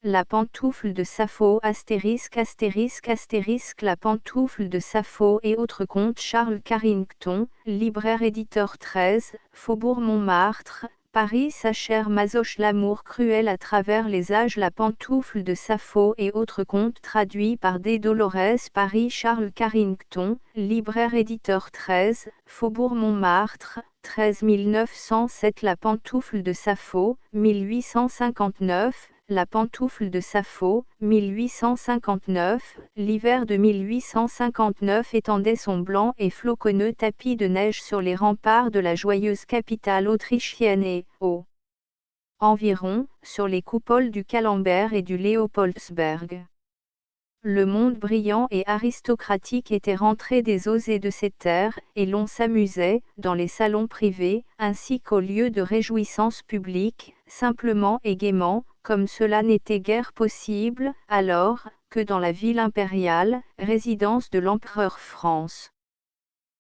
La pantoufle de Sappho ********. La pantoufle de Sappho et autres contes Charles Carrington, libraire éditeur 13, Faubourg Montmartre, Paris. Sa chère Masoche, l'amour cruel à travers les âges. La pantoufle de Sappho et autres contes traduits par D. Dolores. Paris. Charles Carrington, libraire éditeur 13, Faubourg Montmartre, 13 907. La pantoufle de Sappho, 1859. La pantoufle de Sappho, 1859, l'hiver de 1859 étendait son blanc et floconneux tapis de neige sur les remparts de la joyeuse capitale autrichienne et, au environ, sur les coupoles du Camembert et du Léopoldsberg. Le monde brillant et aristocratique était rentré des eaux et de ses terres, et l'on s'amusait, dans les salons privés, ainsi qu'aux lieux de réjouissance publique, simplement et gaiement, comme cela n'était guère possible, alors, que dans la ville impériale, résidence de l'empereur France.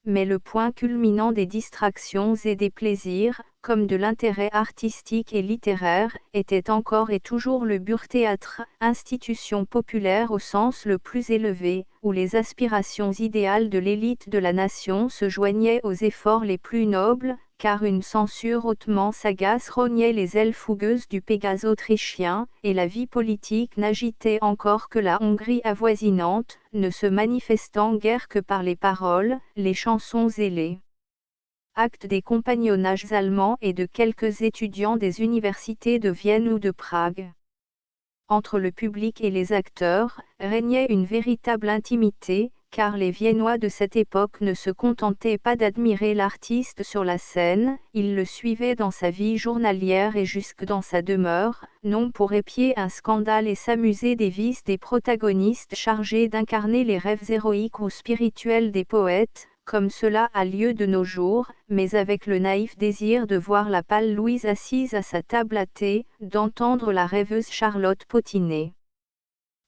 Mais le point culminant des distractions et des plaisirs, comme de l'intérêt artistique et littéraire, était encore et toujours le Burgtheater, institution populaire au sens le plus élevé, où les aspirations idéales de l'élite de la nation se joignaient aux efforts les plus nobles, car une censure hautement sagace rognait les ailes fougueuses du Pégase autrichien, et la vie politique n'agitait encore que la Hongrie avoisinante, ne se manifestant guère que par les paroles, les chansons et les actes des compagnonnages allemands et de quelques étudiants des universités de Vienne ou de Prague. Entre le public et les acteurs, régnait une véritable intimité, car les Viennois de cette époque ne se contentaient pas d'admirer l'artiste sur la scène, ils le suivaient dans sa vie journalière et jusque dans sa demeure, non pour épier un scandale et s'amuser des vices des protagonistes chargés d'incarner les rêves héroïques ou spirituels des poètes, comme cela a lieu de nos jours, mais avec le naïf désir de voir la pâle Louise assise à sa table à thé, d'entendre la rêveuse Charlotte potiner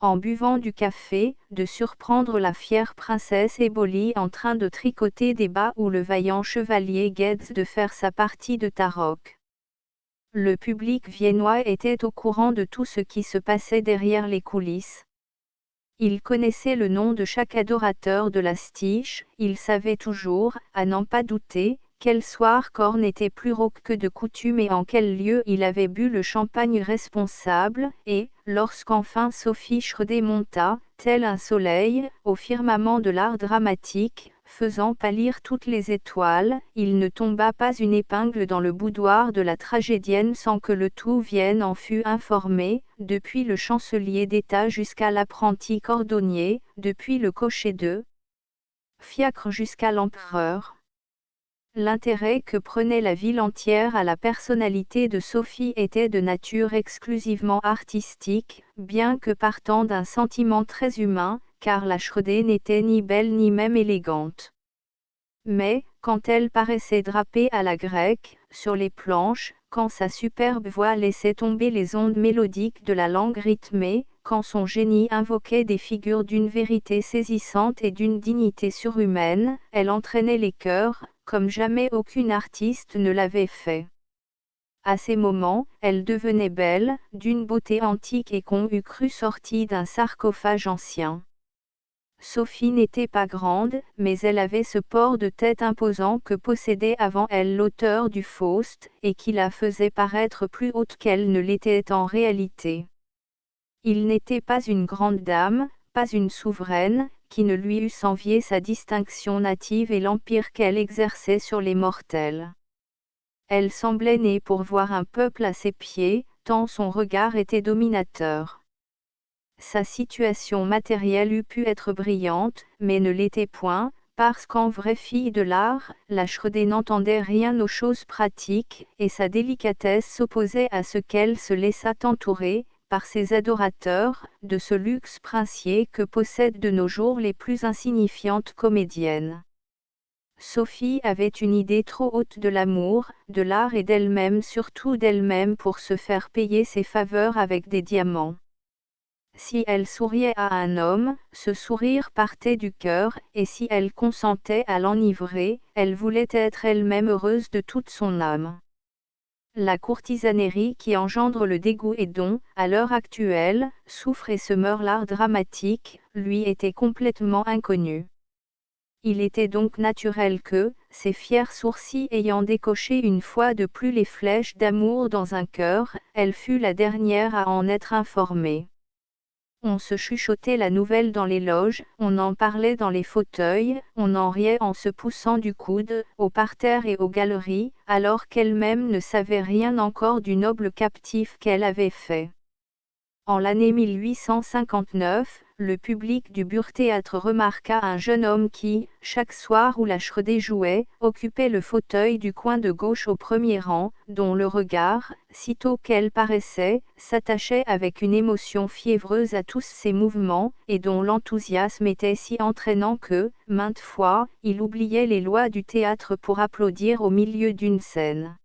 en buvant du café, de surprendre la fière princesse Éboli en train de tricoter des bas ou le vaillant chevalier Guedes de faire sa partie de tarok. Le public viennois était au courant de tout ce qui se passait derrière les coulisses. Il connaissait le nom de chaque adorateur de la Stiche, il savait toujours, à n'en pas douter, quel soir Korn était plus rauque que de coutume et en quel lieu il avait bu le champagne responsable, et, lorsqu'enfin Sophie Schroeder monta, tel un soleil, au firmament de l'art dramatique, faisant pâlir toutes les étoiles, il ne tomba pas une épingle dans le boudoir de la tragédienne sans que le tout Vienne en fût informé, depuis le chancelier d'État jusqu'à l'apprenti cordonnier, depuis le cocher de fiacre jusqu'à l'empereur. L'intérêt que prenait la ville entière à la personnalité de Sophie était de nature exclusivement artistique, bien que partant d'un sentiment très humain, car la Schroeder n'était ni belle ni même élégante. Mais, quand elle paraissait drapée à la grecque, sur les planches, quand sa superbe voix laissait tomber les ondes mélodiques de la langue rythmée, quand son génie invoquait des figures d'une vérité saisissante et d'une dignité surhumaine, elle entraînait les cœurs, comme jamais aucune artiste ne l'avait fait. À ces moments, elle devenait belle, d'une beauté antique et qu'on eût cru sortie d'un sarcophage ancien. Sophie n'était pas grande, mais elle avait ce port de tête imposant que possédait avant elle l'auteur du Faust, et qui la faisait paraître plus haute qu'elle ne l'était en réalité. Il n'était pas une grande dame, pas une souveraine, qui ne lui eussent envié sa distinction native et l'empire qu'elle exerçait sur les mortels. Elle semblait née pour voir un peuple à ses pieds, tant son regard était dominateur. Sa situation matérielle eût pu être brillante, mais ne l'était point, parce qu'en vraie fille de l'art, la Schroeder n'entendait rien aux choses pratiques, et sa délicatesse s'opposait à ce qu'elle se laissât entourer, par ses adorateurs, de ce luxe princier que possèdent de nos jours les plus insignifiantes comédiennes. Sophie avait une idée trop haute de l'amour, de l'art et d'elle-même, surtout d'elle-même, pour se faire payer ses faveurs avec des diamants. Si elle souriait à un homme, ce sourire partait du cœur, et si elle consentait à l'enivrer, elle voulait être elle-même heureuse de toute son âme. La courtisanerie qui engendre le dégoût et dont, à l'heure actuelle, souffre et se meurt l'art dramatique, lui était complètement inconnu. Il était donc naturel que, ses fiers sourcils ayant décoché une fois de plus les flèches d'amour dans un cœur, elle fût la dernière à en être informée. On se chuchotait la nouvelle dans les loges, on en parlait dans les fauteuils, on en riait en se poussant du coude, au parterre et aux galeries, alors qu'elle-même ne savait rien encore du noble captif qu'elle avait fait. En l'année 1859, le public du Burgtheater remarqua un jeune homme qui, chaque soir où la Schröder jouait, occupait le fauteuil du coin de gauche au premier rang, dont le regard, sitôt qu'elle paraissait, s'attachait avec une émotion fiévreuse à tous ses mouvements, et dont l'enthousiasme était si entraînant que, maintes fois, il oubliait les lois du théâtre pour applaudir au milieu d'une scène.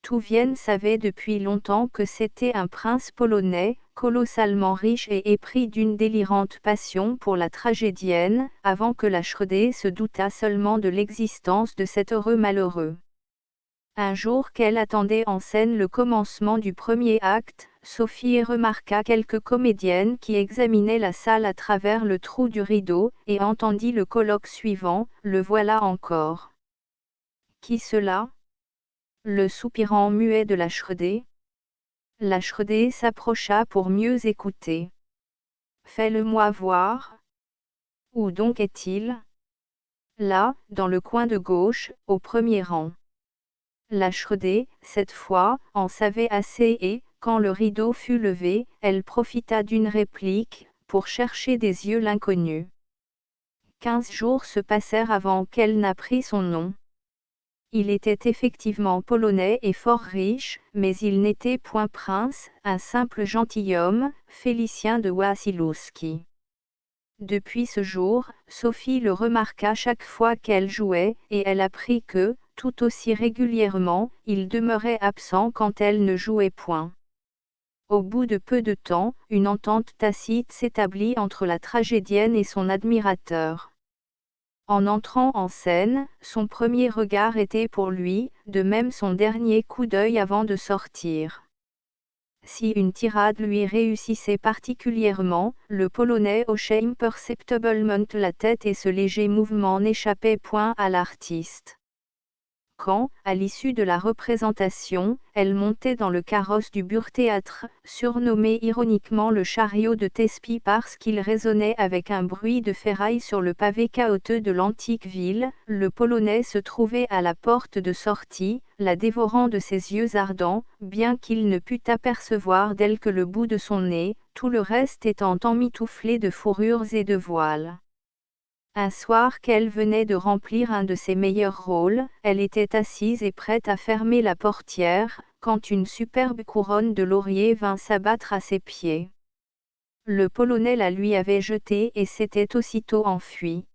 Tout Vienne savait depuis longtemps que c'était un prince polonais, colossalement riche et épris d'une délirante passion pour la tragédienne, avant que la Schröder se doutât seulement de l'existence de cet heureux malheureux. Un jour qu'elle attendait en scène le commencement du premier acte, Sophie remarqua quelques comédiennes qui examinaient la salle à travers le trou du rideau, et entendit le colloque suivant: « Le voilà encore. » Qui cela ? Le soupirant muet de la Schröder. La Schröder s'approcha pour mieux écouter. « Fais-le-moi voir. Où donc est-il ? » Là, dans le coin de gauche, au premier rang. La Schröder, cette fois, en savait assez et, quand le rideau fut levé, elle profita d'une réplique, pour chercher des yeux l'inconnu. 15 jours se passèrent avant qu'elle n'apprît son nom. Il était effectivement polonais et fort riche, mais il n'était point prince, un simple gentilhomme, Félicien de Wasilowski. Depuis ce jour, Sophie le remarqua chaque fois qu'elle jouait, et elle apprit que, tout aussi régulièrement, il demeurait absent quand elle ne jouait point. Au bout de peu de temps, une entente tacite s'établit entre la tragédienne et son admirateur. En entrant en scène, son premier regard était pour lui, de même son dernier coup d'œil avant de sortir. Si une tirade lui réussissait particulièrement, le Polonais hochait imperceptiblement la tête et ce léger mouvement n'échappait point à l'artiste. Quand, à l'issue de la représentation, elle montait dans le carrosse du Burgtheater, surnommé ironiquement le chariot de Thespie parce qu'il résonnait avec un bruit de ferraille sur le pavé caouteux de l'antique ville, le Polonais se trouvait à la porte de sortie, la dévorant de ses yeux ardents, bien qu'il ne pût apercevoir d'elle que le bout de son nez, tout le reste étant emmitouflé de fourrures et de voiles. Un soir qu'elle venait de remplir un de ses meilleurs rôles, elle était assise et prête à fermer la portière, quand une superbe couronne de laurier vint s'abattre à ses pieds. Le Polonais la lui avait jetée et s'était aussitôt enfui.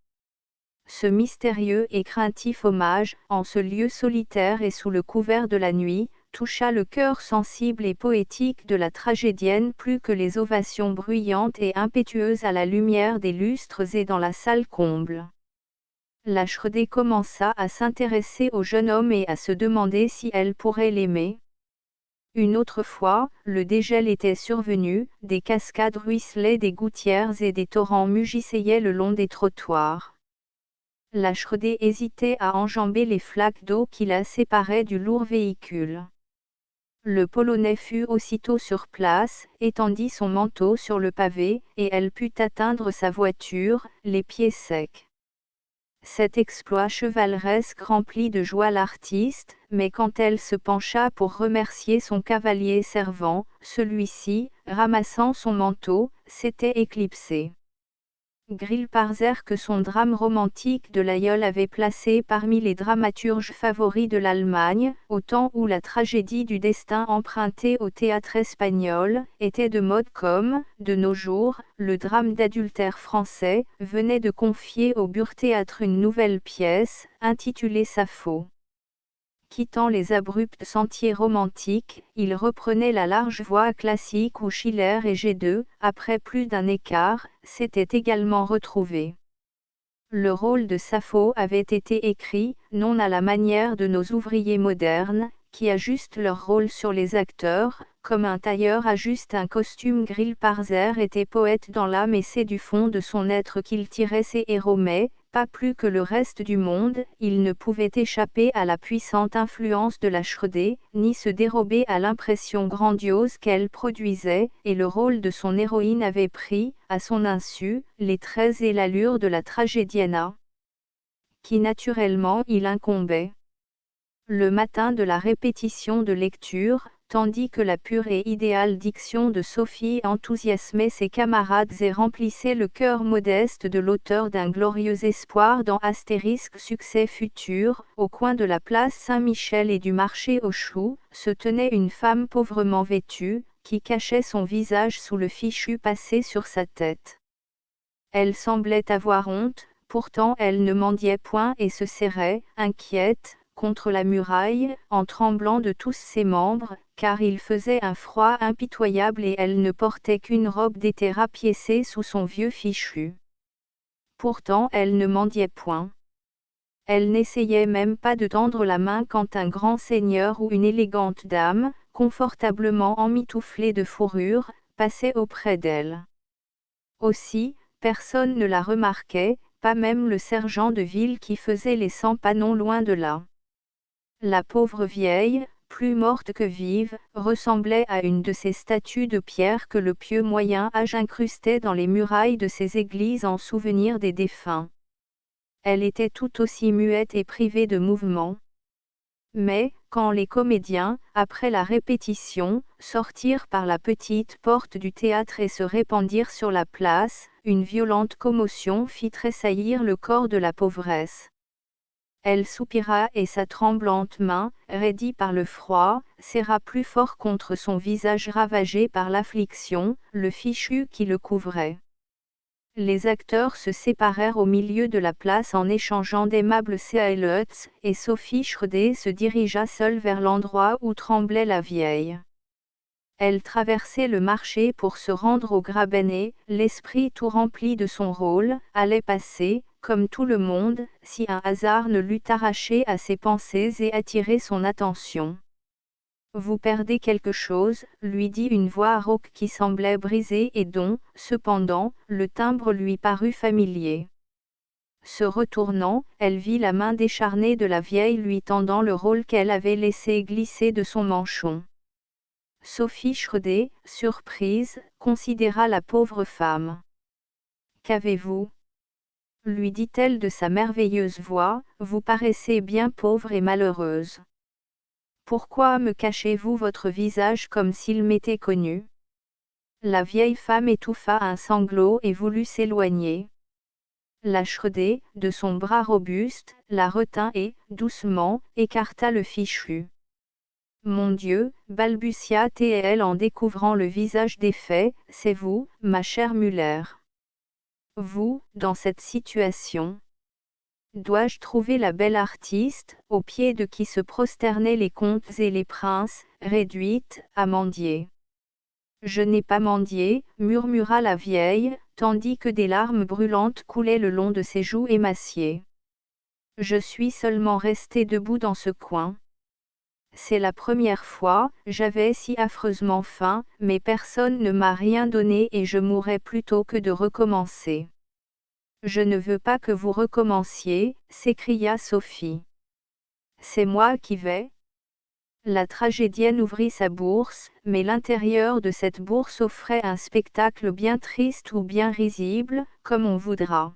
Ce mystérieux et craintif hommage, en ce lieu solitaire et sous le couvert de la nuit, toucha le cœur sensible et poétique de la tragédienne plus que les ovations bruyantes et impétueuses à la lumière des lustres et dans la salle comble. La Schröder commença à s'intéresser au jeune homme et à se demander si elle pourrait l'aimer. Une autre fois, le dégel était survenu, des cascades ruisselaient des gouttières et des torrents mugissaient le long des trottoirs. La Schröder hésitait à enjamber les flaques d'eau qui la séparaient du lourd véhicule. Le Polonais fut aussitôt sur place, étendit son manteau sur le pavé, et elle put atteindre sa voiture, les pieds secs. Cet exploit chevaleresque remplit de joie l'artiste, mais quand elle se pencha pour remercier son cavalier servant, celui-ci, ramassant son manteau, s'était éclipsé. Grillparzer que son drame romantique de l'aïeul avait placé parmi les dramaturges favoris de l'Allemagne, au temps où la tragédie du destin empruntée au théâtre espagnol, était de mode comme, de nos jours, le drame d'adultère français, venait de confier au Burgtheater une nouvelle pièce, intitulée Sappho. Quittant les abrupts sentiers romantiques, il reprenait la large voie classique où Schiller et G2, après plus d'un écart, s'étaient également retrouvés. Le rôle de Sappho avait été écrit, non à la manière de nos ouvriers modernes, qui ajustent leur rôle sur les acteurs, comme un tailleur ajuste un costume. Grillparzer était poète dans l'âme et c'est du fond de son être qu'il tirait ses héros, mais, pas plus que le reste du monde, il ne pouvait échapper à la puissante influence de la Schröder, ni se dérober à l'impression grandiose qu'elle produisait, et le rôle de son héroïne avait pris, à son insu, les traits et l'allure de la tragédienne qui naturellement il incombait. Le matin de la répétition de lecture, tandis que la pure et idéale diction de Sophie enthousiasmait ses camarades et remplissait le cœur modeste de l'auteur d'un glorieux espoir dans Astérisque succès futur, au coin de la place Saint-Michel et du marché aux choux, se tenait une femme pauvrement vêtue, qui cachait son visage sous le fichu passé sur sa tête. Elle semblait avoir honte, pourtant elle ne mendiait point et se serrait, inquiète, contre la muraille, en tremblant de tous ses membres, car il faisait un froid impitoyable et elle ne portait qu'une robe d'été rapiécée sous son vieux fichu. Pourtant elle ne mendiait point. Elle n'essayait même pas de tendre la main quand un grand seigneur ou une élégante dame, confortablement emmitouflée de fourrure, passait auprès d'elle. Aussi, personne ne la remarquait, pas même le sergent de ville qui faisait les 100 pas non loin de là. La pauvre vieille, plus morte que vive, ressemblait à une de ces statues de pierre que le pieux Moyen Âge incrustait dans les murailles de ses églises en souvenir des défunts. Elle était tout aussi muette et privée de mouvement. Mais, quand les comédiens, après la répétition, sortirent par la petite porte du théâtre et se répandirent sur la place, une violente commotion fit tressaillir le corps de la pauvresse. Elle soupira et sa tremblante main, raidie par le froid, serra plus fort contre son visage ravagé par l'affliction, le fichu qui le couvrait. Les acteurs se séparèrent au milieu de la place en échangeant d'aimables saluts, et Sophie Schröder se dirigea seule vers l'endroit où tremblait la vieille. Elle traversait le marché pour se rendre au Graben et, l'esprit tout rempli de son rôle, allait passer, comme tout le monde, si un hasard ne l'eût arraché à ses pensées et attiré son attention. Vous perdez quelque chose, lui dit une voix rauque qui semblait brisée et dont, cependant, le timbre lui parut familier. Se retournant, elle vit la main décharnée de la vieille lui tendant le rôle qu'elle avait laissé glisser de son manchon. Sophie Schröder, surprise, considéra la pauvre femme. « Qu'avez-vous ? lui dit-elle de sa merveilleuse voix, vous paraissez bien pauvre et malheureuse. Pourquoi me cachez-vous votre visage comme s'il m'était connu ? La vieille femme étouffa un sanglot et voulut s'éloigner. La Schröder, de son bras robuste, la retint et, doucement, écarta le fichu. Mon Dieu, balbutia-t-elle en découvrant le visage défait, c'est vous, ma chère Muller. Vous, dans cette situation. Dois-je trouver la belle artiste, aux pieds de qui se prosternaient les comtes et les princes, réduite à mendier? Je n'ai pas mendié, murmura la vieille, tandis que des larmes brûlantes coulaient le long de ses joues émaciées. Je suis seulement restée debout dans ce coin. C'est la première fois, j'avais si affreusement faim, mais personne ne m'a rien donné et je mourrais plutôt que de recommencer. Je ne veux pas que vous recommenciez, s'écria Sophie. C'est moi qui vais. La tragédienne ouvrit sa bourse, mais l'intérieur de cette bourse offrait un spectacle bien triste ou bien risible, comme on voudra.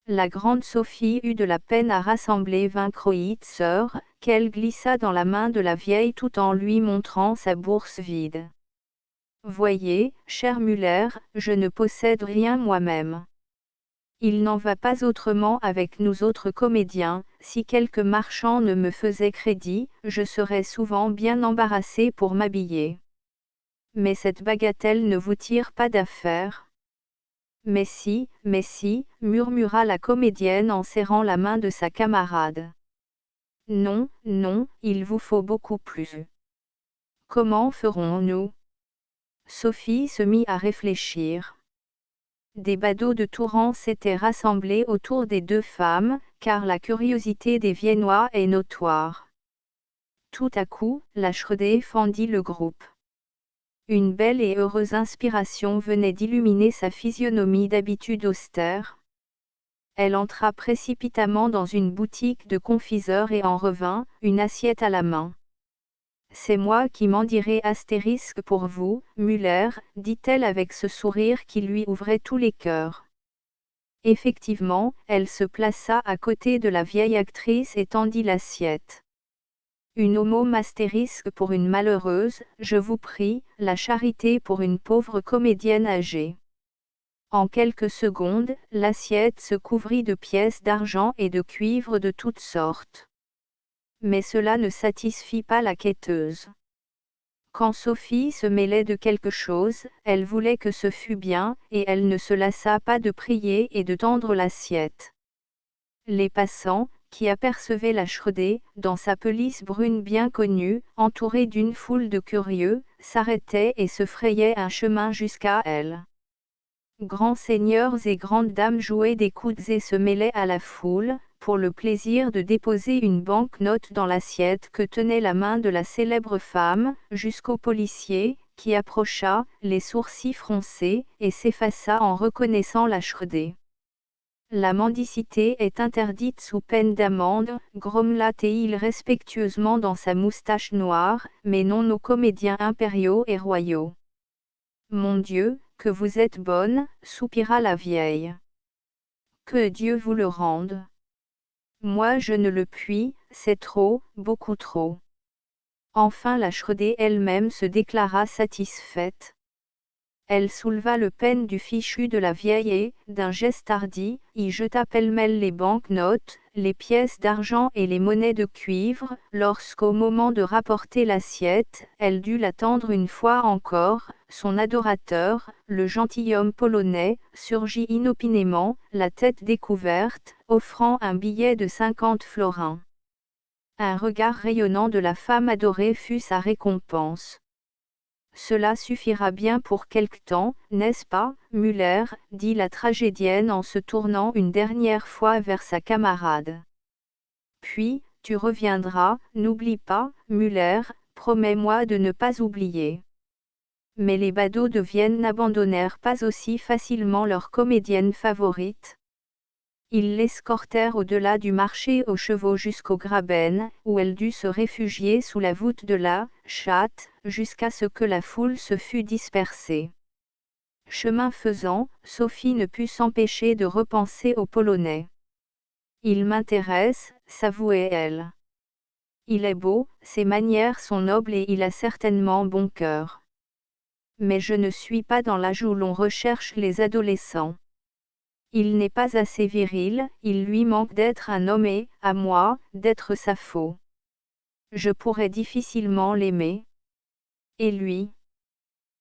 La grande Sophie eut de la peine à rassembler 20 Kreutzer, qu'elle glissa dans la main de la vieille tout en lui montrant sa bourse vide. Voyez, cher Muller, je ne possède rien moi-même. Il n'en va pas autrement avec nous autres comédiens, si quelque marchand ne me faisait crédit, je serais souvent bien embarrassé pour m'habiller. Mais cette bagatelle ne vous tire pas d'affaire. Mais si, murmura la comédienne en serrant la main de sa camarade. Non, non, il vous faut beaucoup plus. Comment ferons-nous ? Sophie se mit à réfléchir. Des badauds de tout rang s'étaient rassemblés autour des deux femmes, car la curiosité des Viennois est notoire. Tout à coup, la Shredé fendit le groupe. Une belle et heureuse inspiration venait d'illuminer sa physionomie d'habitude austère. Elle entra précipitamment dans une boutique de confiseur et en revint, une assiette à la main. C'est moi qui m'en dirai astérisque pour vous, Muller, dit-elle avec ce sourire qui lui ouvrait tous les cœurs. Effectivement, elle se plaça à côté de la vieille actrice et tendit l'assiette. Une homo astérisque pour une malheureuse, je vous prie, la charité pour une pauvre comédienne âgée. En quelques secondes, l'assiette se couvrit de pièces d'argent et de cuivre de toutes sortes. Mais cela ne satisfit pas la quêteuse. Quand Sophie se mêlait de quelque chose, elle voulait que ce fût bien, et elle ne se lassa pas de prier et de tendre l'assiette. Les passants, qui apercevaient la Shredé, dans sa pelisse brune bien connue, entourée d'une foule de curieux, s'arrêtaient et se frayaient un chemin jusqu'à elle. Grands seigneurs et grandes dames jouaient des coudes et se mêlaient à la foule, pour le plaisir de déposer une banque-note dans l'assiette que tenait la main de la célèbre femme, jusqu'au policier, qui approcha, les sourcils froncés, et s'effaça en reconnaissant la Shredé. La mendicité est interdite sous peine d'amende, grommela-t-il respectueusement dans sa moustache noire, mais non aux comédiens impériaux et royaux. Mon Dieu, que vous êtes bonne, soupira la vieille. Que Dieu vous le rende. Moi je ne le puis, c'est trop, beaucoup trop. Enfin la Shredé elle-même se déclara satisfaite. Elle souleva le peigne du fichu de la vieille et, d'un geste hardi, y jeta pêle-mêle les banques-notes, les pièces d'argent et les monnaies de cuivre, lorsqu'au moment de rapporter l'assiette, elle dut l'attendre une fois encore, son adorateur, le gentilhomme polonais, surgit inopinément, la tête découverte, offrant un billet de 50 florins. Un regard rayonnant de la femme adorée fut sa récompense. Cela suffira bien pour quelque temps, n'est-ce pas, Muller, dit la tragédienne en se tournant une dernière fois vers sa camarade. Puis, tu reviendras, n'oublie pas, Muller, promets-moi de ne pas oublier. Mais les badauds de Vienne n'abandonnèrent pas aussi facilement leur comédienne favorite. Ils l'escortèrent au-delà du marché aux chevaux jusqu'au Graben, où elle dut se réfugier sous la voûte de la chatte, jusqu'à ce que la foule se fût dispersée. Chemin faisant, Sophie ne put s'empêcher de repenser au Polonais. Il m'intéresse, s'avouait-elle. Il est beau, ses manières sont nobles et il a certainement bon cœur. Mais je ne suis pas dans l'âge où l'on recherche les adolescents. Il n'est pas assez viril, il lui manque d'être un homme et, à moi, d'être sa faux. Je pourrais difficilement l'aimer. Et lui?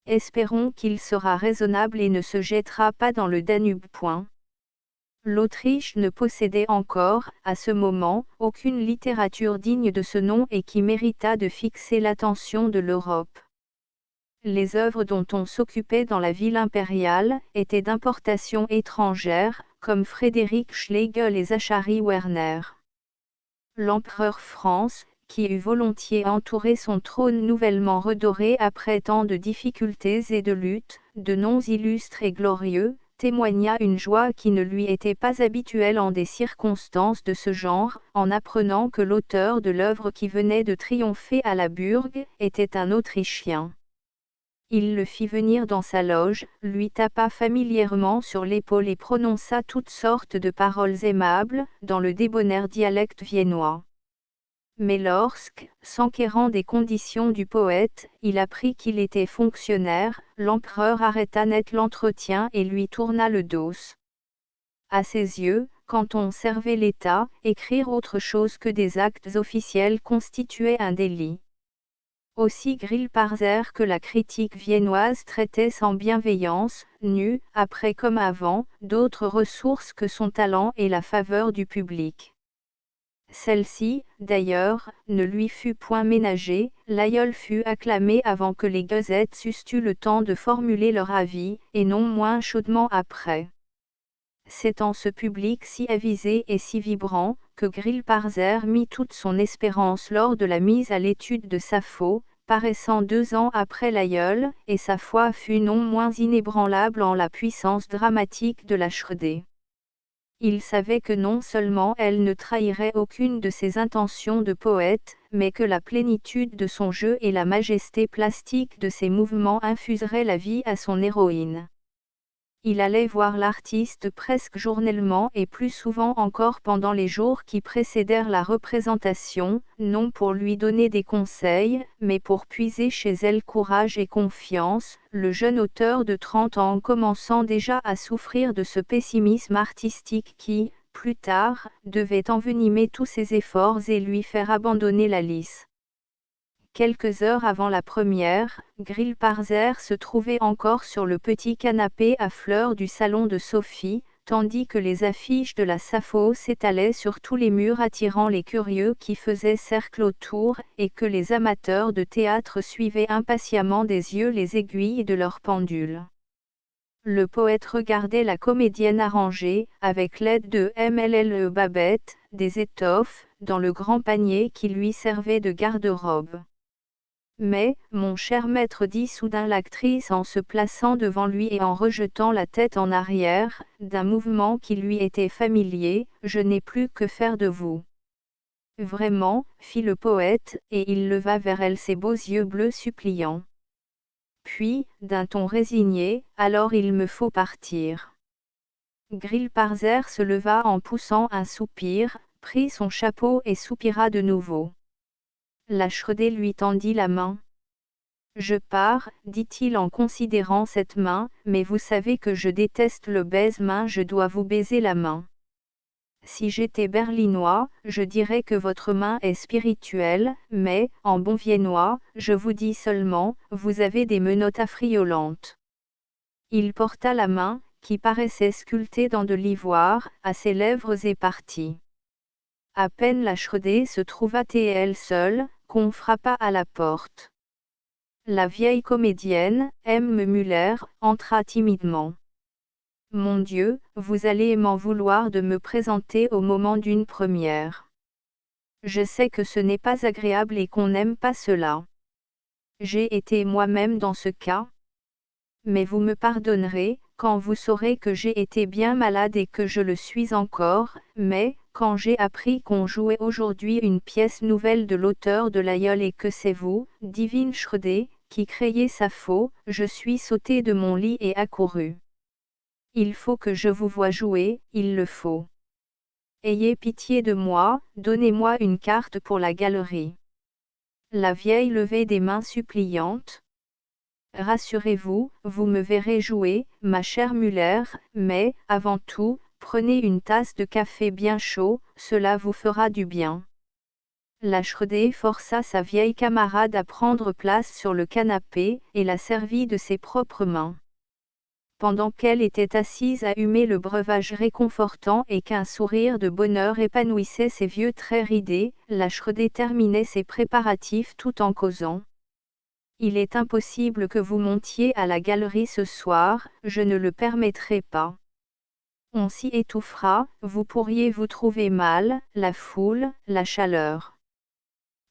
Espérons qu'il sera raisonnable et ne se jettera pas dans le Danube. L'Autriche ne possédait encore, à ce moment, aucune littérature digne de ce nom et qui méritât de fixer l'attention de l'Europe. Les œuvres dont on s'occupait dans la ville impériale étaient d'importation étrangère, comme Frédéric Schlegel et Zachary Werner. L'empereur France, qui eût volontiers entouré son trône nouvellement redoré après tant de difficultés et de luttes, de noms illustres et glorieux, témoigna une joie qui ne lui était pas habituelle en des circonstances de ce genre, en apprenant que l'auteur de l'œuvre qui venait de triompher à la Burg était un Autrichien. Il le fit venir dans sa loge, lui tapa familièrement sur l'épaule et prononça toutes sortes de paroles aimables, dans le débonnaire dialecte viennois. Mais lorsque, s'enquérant des conditions du poète, il apprit qu'il était fonctionnaire, l'empereur arrêta net l'entretien et lui tourna le dos. À ses yeux, quand on servait l'État, écrire autre chose que des actes officiels constituait un délit. Aussi Grillparzer que la critique viennoise traitait sans bienveillance, n'eut, après comme avant, d'autres ressources que son talent et la faveur du public. Celle-ci, d'ailleurs, ne lui fut point ménagée, l'aïeul fut acclamé avant que les gazettes eussent eu le temps de formuler leur avis, et non moins chaudement après. C'est en ce public si avisé et si vibrant, que Grillparzer mit toute son espérance lors de la mise à l'étude de Sappho, paraissant 2 ans après l'aïeul, et sa foi fut non moins inébranlable en la puissance dramatique de la Shredé. Il savait que non seulement elle ne trahirait aucune de ses intentions de poète, mais que la plénitude de son jeu et la majesté plastique de ses mouvements infuseraient la vie à son héroïne. Il allait voir l'artiste presque journellement et plus souvent encore pendant les jours qui précédèrent la représentation, non pour lui donner des conseils, mais pour puiser chez elle courage et confiance, le jeune auteur de 30 ans commençant déjà à souffrir de ce pessimisme artistique qui, plus tard, devait envenimer tous ses efforts et lui faire abandonner la lice. Quelques heures avant la première, Grillparzer se trouvait encore sur le petit canapé à fleurs du salon de Sophie, tandis que les affiches de la Sappho s'étalaient sur tous les murs attirant les curieux qui faisaient cercle autour, et que les amateurs de théâtre suivaient impatiemment des yeux les aiguilles de leurs pendules. Le poète regardait la comédienne arranger, avec l'aide de Mlle Babette, des étoffes, dans le grand panier qui lui servait de garde-robe. Mais, mon cher maître, dit soudain l'actrice en se plaçant devant lui et en rejetant la tête en arrière, d'un mouvement qui lui était familier, je n'ai plus que faire de vous. Vraiment, fit le poète, et il leva vers elle ses beaux yeux bleus suppliants. Puis, d'un ton résigné, alors il me faut partir. Grillparzer se leva en poussant un soupir, prit son chapeau et soupira de nouveau. La Shredé lui tendit la main. Je pars, dit-il en considérant cette main, mais vous savez que je déteste le baise-main, je dois vous baiser la main. Si j'étais berlinois, je dirais que votre main est spirituelle, mais, en bon viennois, je vous dis seulement, vous avez des menottes affriolantes. Il porta la main, qui paraissait sculptée dans de l'ivoire, à ses lèvres et partit. À peine la Shredé se trouva elle seule, qu'on frappa à la porte. La vieille comédienne, M. Muller, entra timidement. Mon Dieu, vous allez m'en vouloir de me présenter au moment d'une première. Je sais que ce n'est pas agréable et qu'on n'aime pas cela. J'ai été moi-même dans ce cas. Mais vous me pardonnerez, quand vous saurez que j'ai été bien malade et que je le suis encore, mais, quand j'ai appris qu'on jouait aujourd'hui une pièce nouvelle de l'auteur de l'aïeul et que c'est vous, divine Shredé, qui créez Sappho, je suis sauté de mon lit et accouru. Il faut que je vous voie jouer, il le faut. Ayez pitié de moi, donnez-moi une carte pour la galerie. La vieille levait des mains suppliantes. Rassurez-vous, vous me verrez jouer, ma chère Muller, mais, avant tout, prenez une tasse de café bien chaud, cela vous fera du bien. La Shredé força sa vieille camarade à prendre place sur le canapé, et la servit de ses propres mains. Pendant qu'elle était assise à humer le breuvage réconfortant et qu'un sourire de bonheur épanouissait ses vieux traits ridés, la Shredé terminait ses préparatifs tout en causant. Il est impossible que vous montiez à la galerie ce soir, je ne le permettrai pas. On s'y étouffera, vous pourriez vous trouver mal, la foule, la chaleur.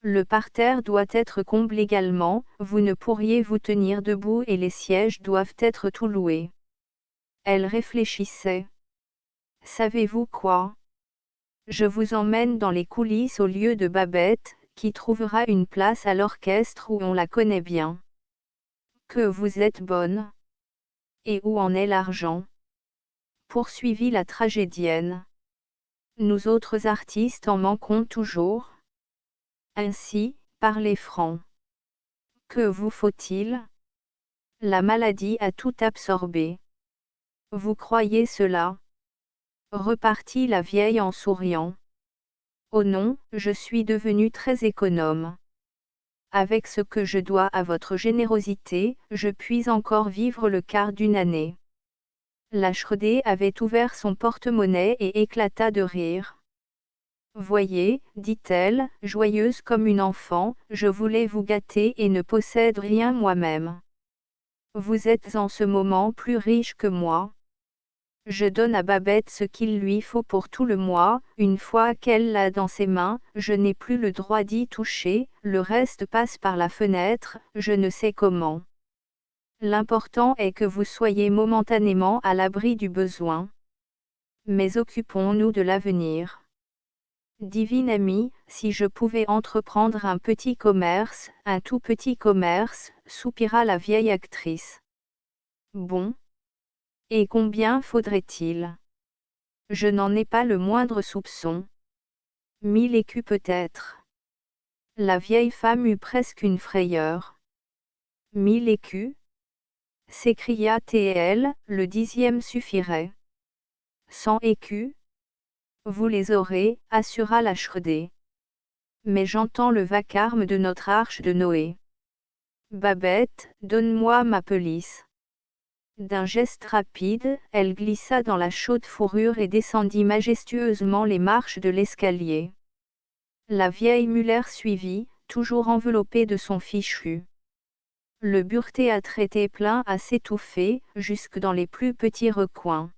Le parterre doit être comble également, vous ne pourriez vous tenir debout et les sièges doivent être tout loués. Elle réfléchissait. Savez-vous quoi? Je vous emmène dans les coulisses au lieu de Babette, qui trouvera une place à l'orchestre où on la connaît bien. Que vous êtes bonne. Et où en est l'argent? Poursuivit la tragédienne. Nous autres artistes en manquons toujours. Ainsi, parlez franc. Que vous faut-il? La maladie a tout absorbé. Vous croyez cela? Repartit la vieille en souriant. Oh non, je suis devenue très économe. Avec ce que je dois à votre générosité, je puis encore vivre le quart d'une année. La Shredé avait ouvert son porte-monnaie et éclata de rire. Voyez, dit-elle, joyeuse comme une enfant, je voulais vous gâter et ne possède rien moi-même. Vous êtes en ce moment plus riche que moi. Je donne à Babette ce qu'il lui faut pour tout le mois, une fois qu'elle l'a dans ses mains, je n'ai plus le droit d'y toucher, le reste passe par la fenêtre, je ne sais comment. L'important est que vous soyez momentanément à l'abri du besoin. Mais occupons-nous de l'avenir. Divine amie, si je pouvais entreprendre un petit commerce, un tout petit commerce, soupira la vieille actrice. Bon. Et combien faudrait-il? Je n'en ai pas le moindre soupçon. 1000 écus peut-être. La vieille femme eut presque une frayeur. 1000 écus? S'écria-t-elle, le 10e suffirait. 100 écus? Vous les aurez, assura la Shredé. Mais j'entends le vacarme de notre arche de Noé. Babette, donne-moi ma pelisse. D'un geste rapide, elle glissa dans la chaude fourrure et descendit majestueusement les marches de l'escalier. La vieille Muller suivit, toujours enveloppée de son fichu. Le burg-théâtre était plein à s'étouffer, jusque dans les plus petits recoins.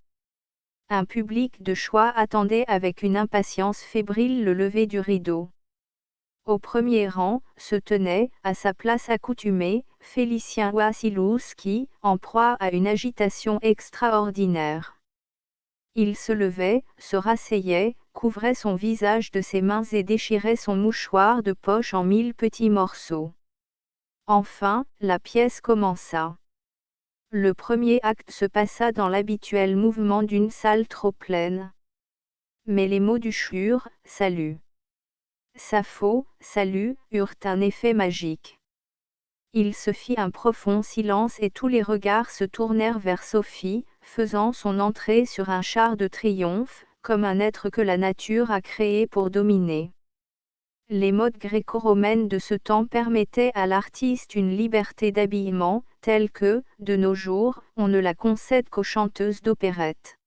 Un public de choix attendait avec une impatience fébrile le lever du rideau. Au premier rang, se tenait, à sa place accoutumée, Félicien Wasilewski, en proie à une agitation extraordinaire. Il se levait, se rasseyait, couvrait son visage de ses mains et déchirait son mouchoir de poche en 1000 petits morceaux. Enfin, la pièce commença. Le premier acte se passa dans l'habituel mouvement d'une salle trop pleine. Mais les mots du Schur, salut. Sappho, salut, eurent un effet magique. Il se fit un profond silence et tous les regards se tournèrent vers Sophie, faisant son entrée sur un char de triomphe, comme un être que la nature a créé pour dominer. Les modes gréco-romaines de ce temps permettaient à l'artiste une liberté d'habillement, telle que, de nos jours, on ne la concède qu'aux chanteuses d'opérette.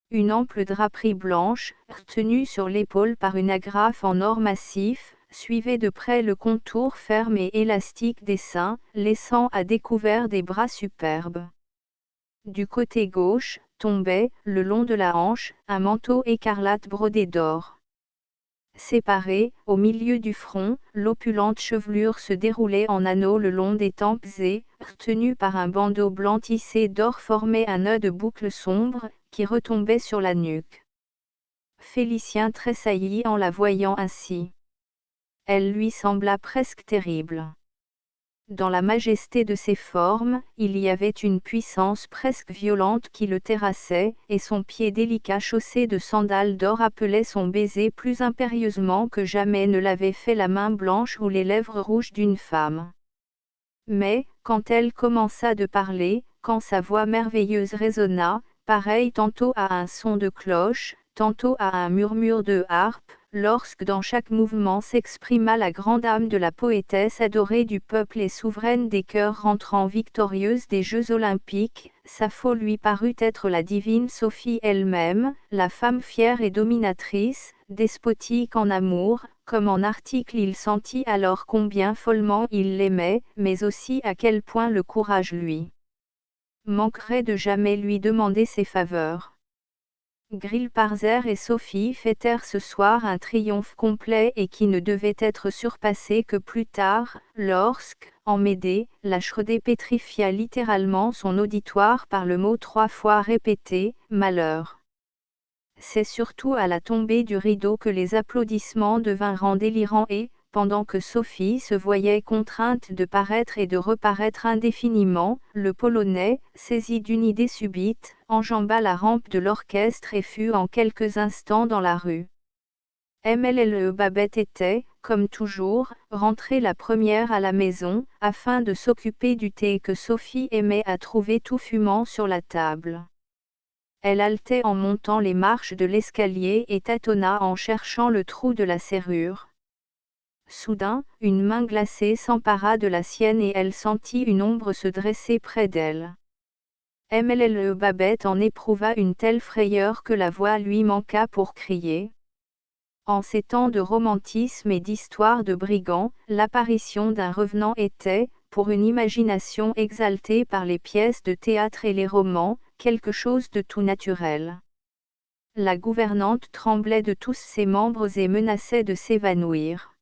Une ample draperie blanche, retenue sur l'épaule par une agrafe en or massif, suivait de près le contour ferme et élastique des seins, laissant à découvert des bras superbes. Du côté gauche, tombait, le long de la hanche, un manteau écarlate brodé d'or. Séparée, au milieu du front, l'opulente chevelure se déroulait en anneaux le long des tempes et, retenue par un bandeau blanc tissé d'or formait un nœud de boucle sombre, qui retombait sur la nuque. Félicien tressaillit en la voyant ainsi. Elle lui sembla presque terrible. Dans la majesté de ses formes, il y avait une puissance presque violente qui le terrassait, et son pied délicat chaussé de sandales d'or appelait son baiser plus impérieusement que jamais ne l'avait fait la main blanche ou les lèvres rouges d'une femme. Mais, quand elle commença de parler, quand sa voix merveilleuse résonna, pareille tantôt à un son de cloche, tantôt à un murmure de harpe, lorsque dans chaque mouvement s'exprima la grande âme de la poétesse adorée du peuple et souveraine des cœurs rentrant victorieuse des Jeux olympiques, Sappho lui parut être la divine Sophie elle-même, la femme fière et dominatrice, despotique en amour, comme en article il sentit alors combien follement il l'aimait, mais aussi à quel point le courage lui manquerait de jamais lui demander ses faveurs. Grillparzer et Sophie fêtèrent ce soir un triomphe complet et qui ne devait être surpassé que plus tard, lorsque, en Médée, la Shredé pétrifia littéralement son auditoire par le mot 3 fois répété, malheur. C'est surtout à la tombée du rideau que les applaudissements devinrent délirants et, pendant que Sophie se voyait contrainte de paraître et de reparaître indéfiniment, le Polonais, saisi d'une idée subite, enjamba la rampe de l'orchestre et fut en quelques instants dans la rue. MLLE Babette était, comme toujours, rentrée la première à la maison, afin de s'occuper du thé que Sophie aimait à trouver tout fumant sur la table. Elle haletait en montant les marches de l'escalier et tâtonna en cherchant le trou de la serrure. Soudain, une main glacée s'empara de la sienne et elle sentit une ombre se dresser près d'elle. MLLE Babette en éprouva une telle frayeur que la voix lui manqua pour crier. En ces temps de romantisme et d'histoires de brigands, l'apparition d'un revenant était, pour une imagination exaltée par les pièces de théâtre et les romans, quelque chose de tout naturel. La gouvernante tremblait de tous ses membres et menaçait de s'évanouir.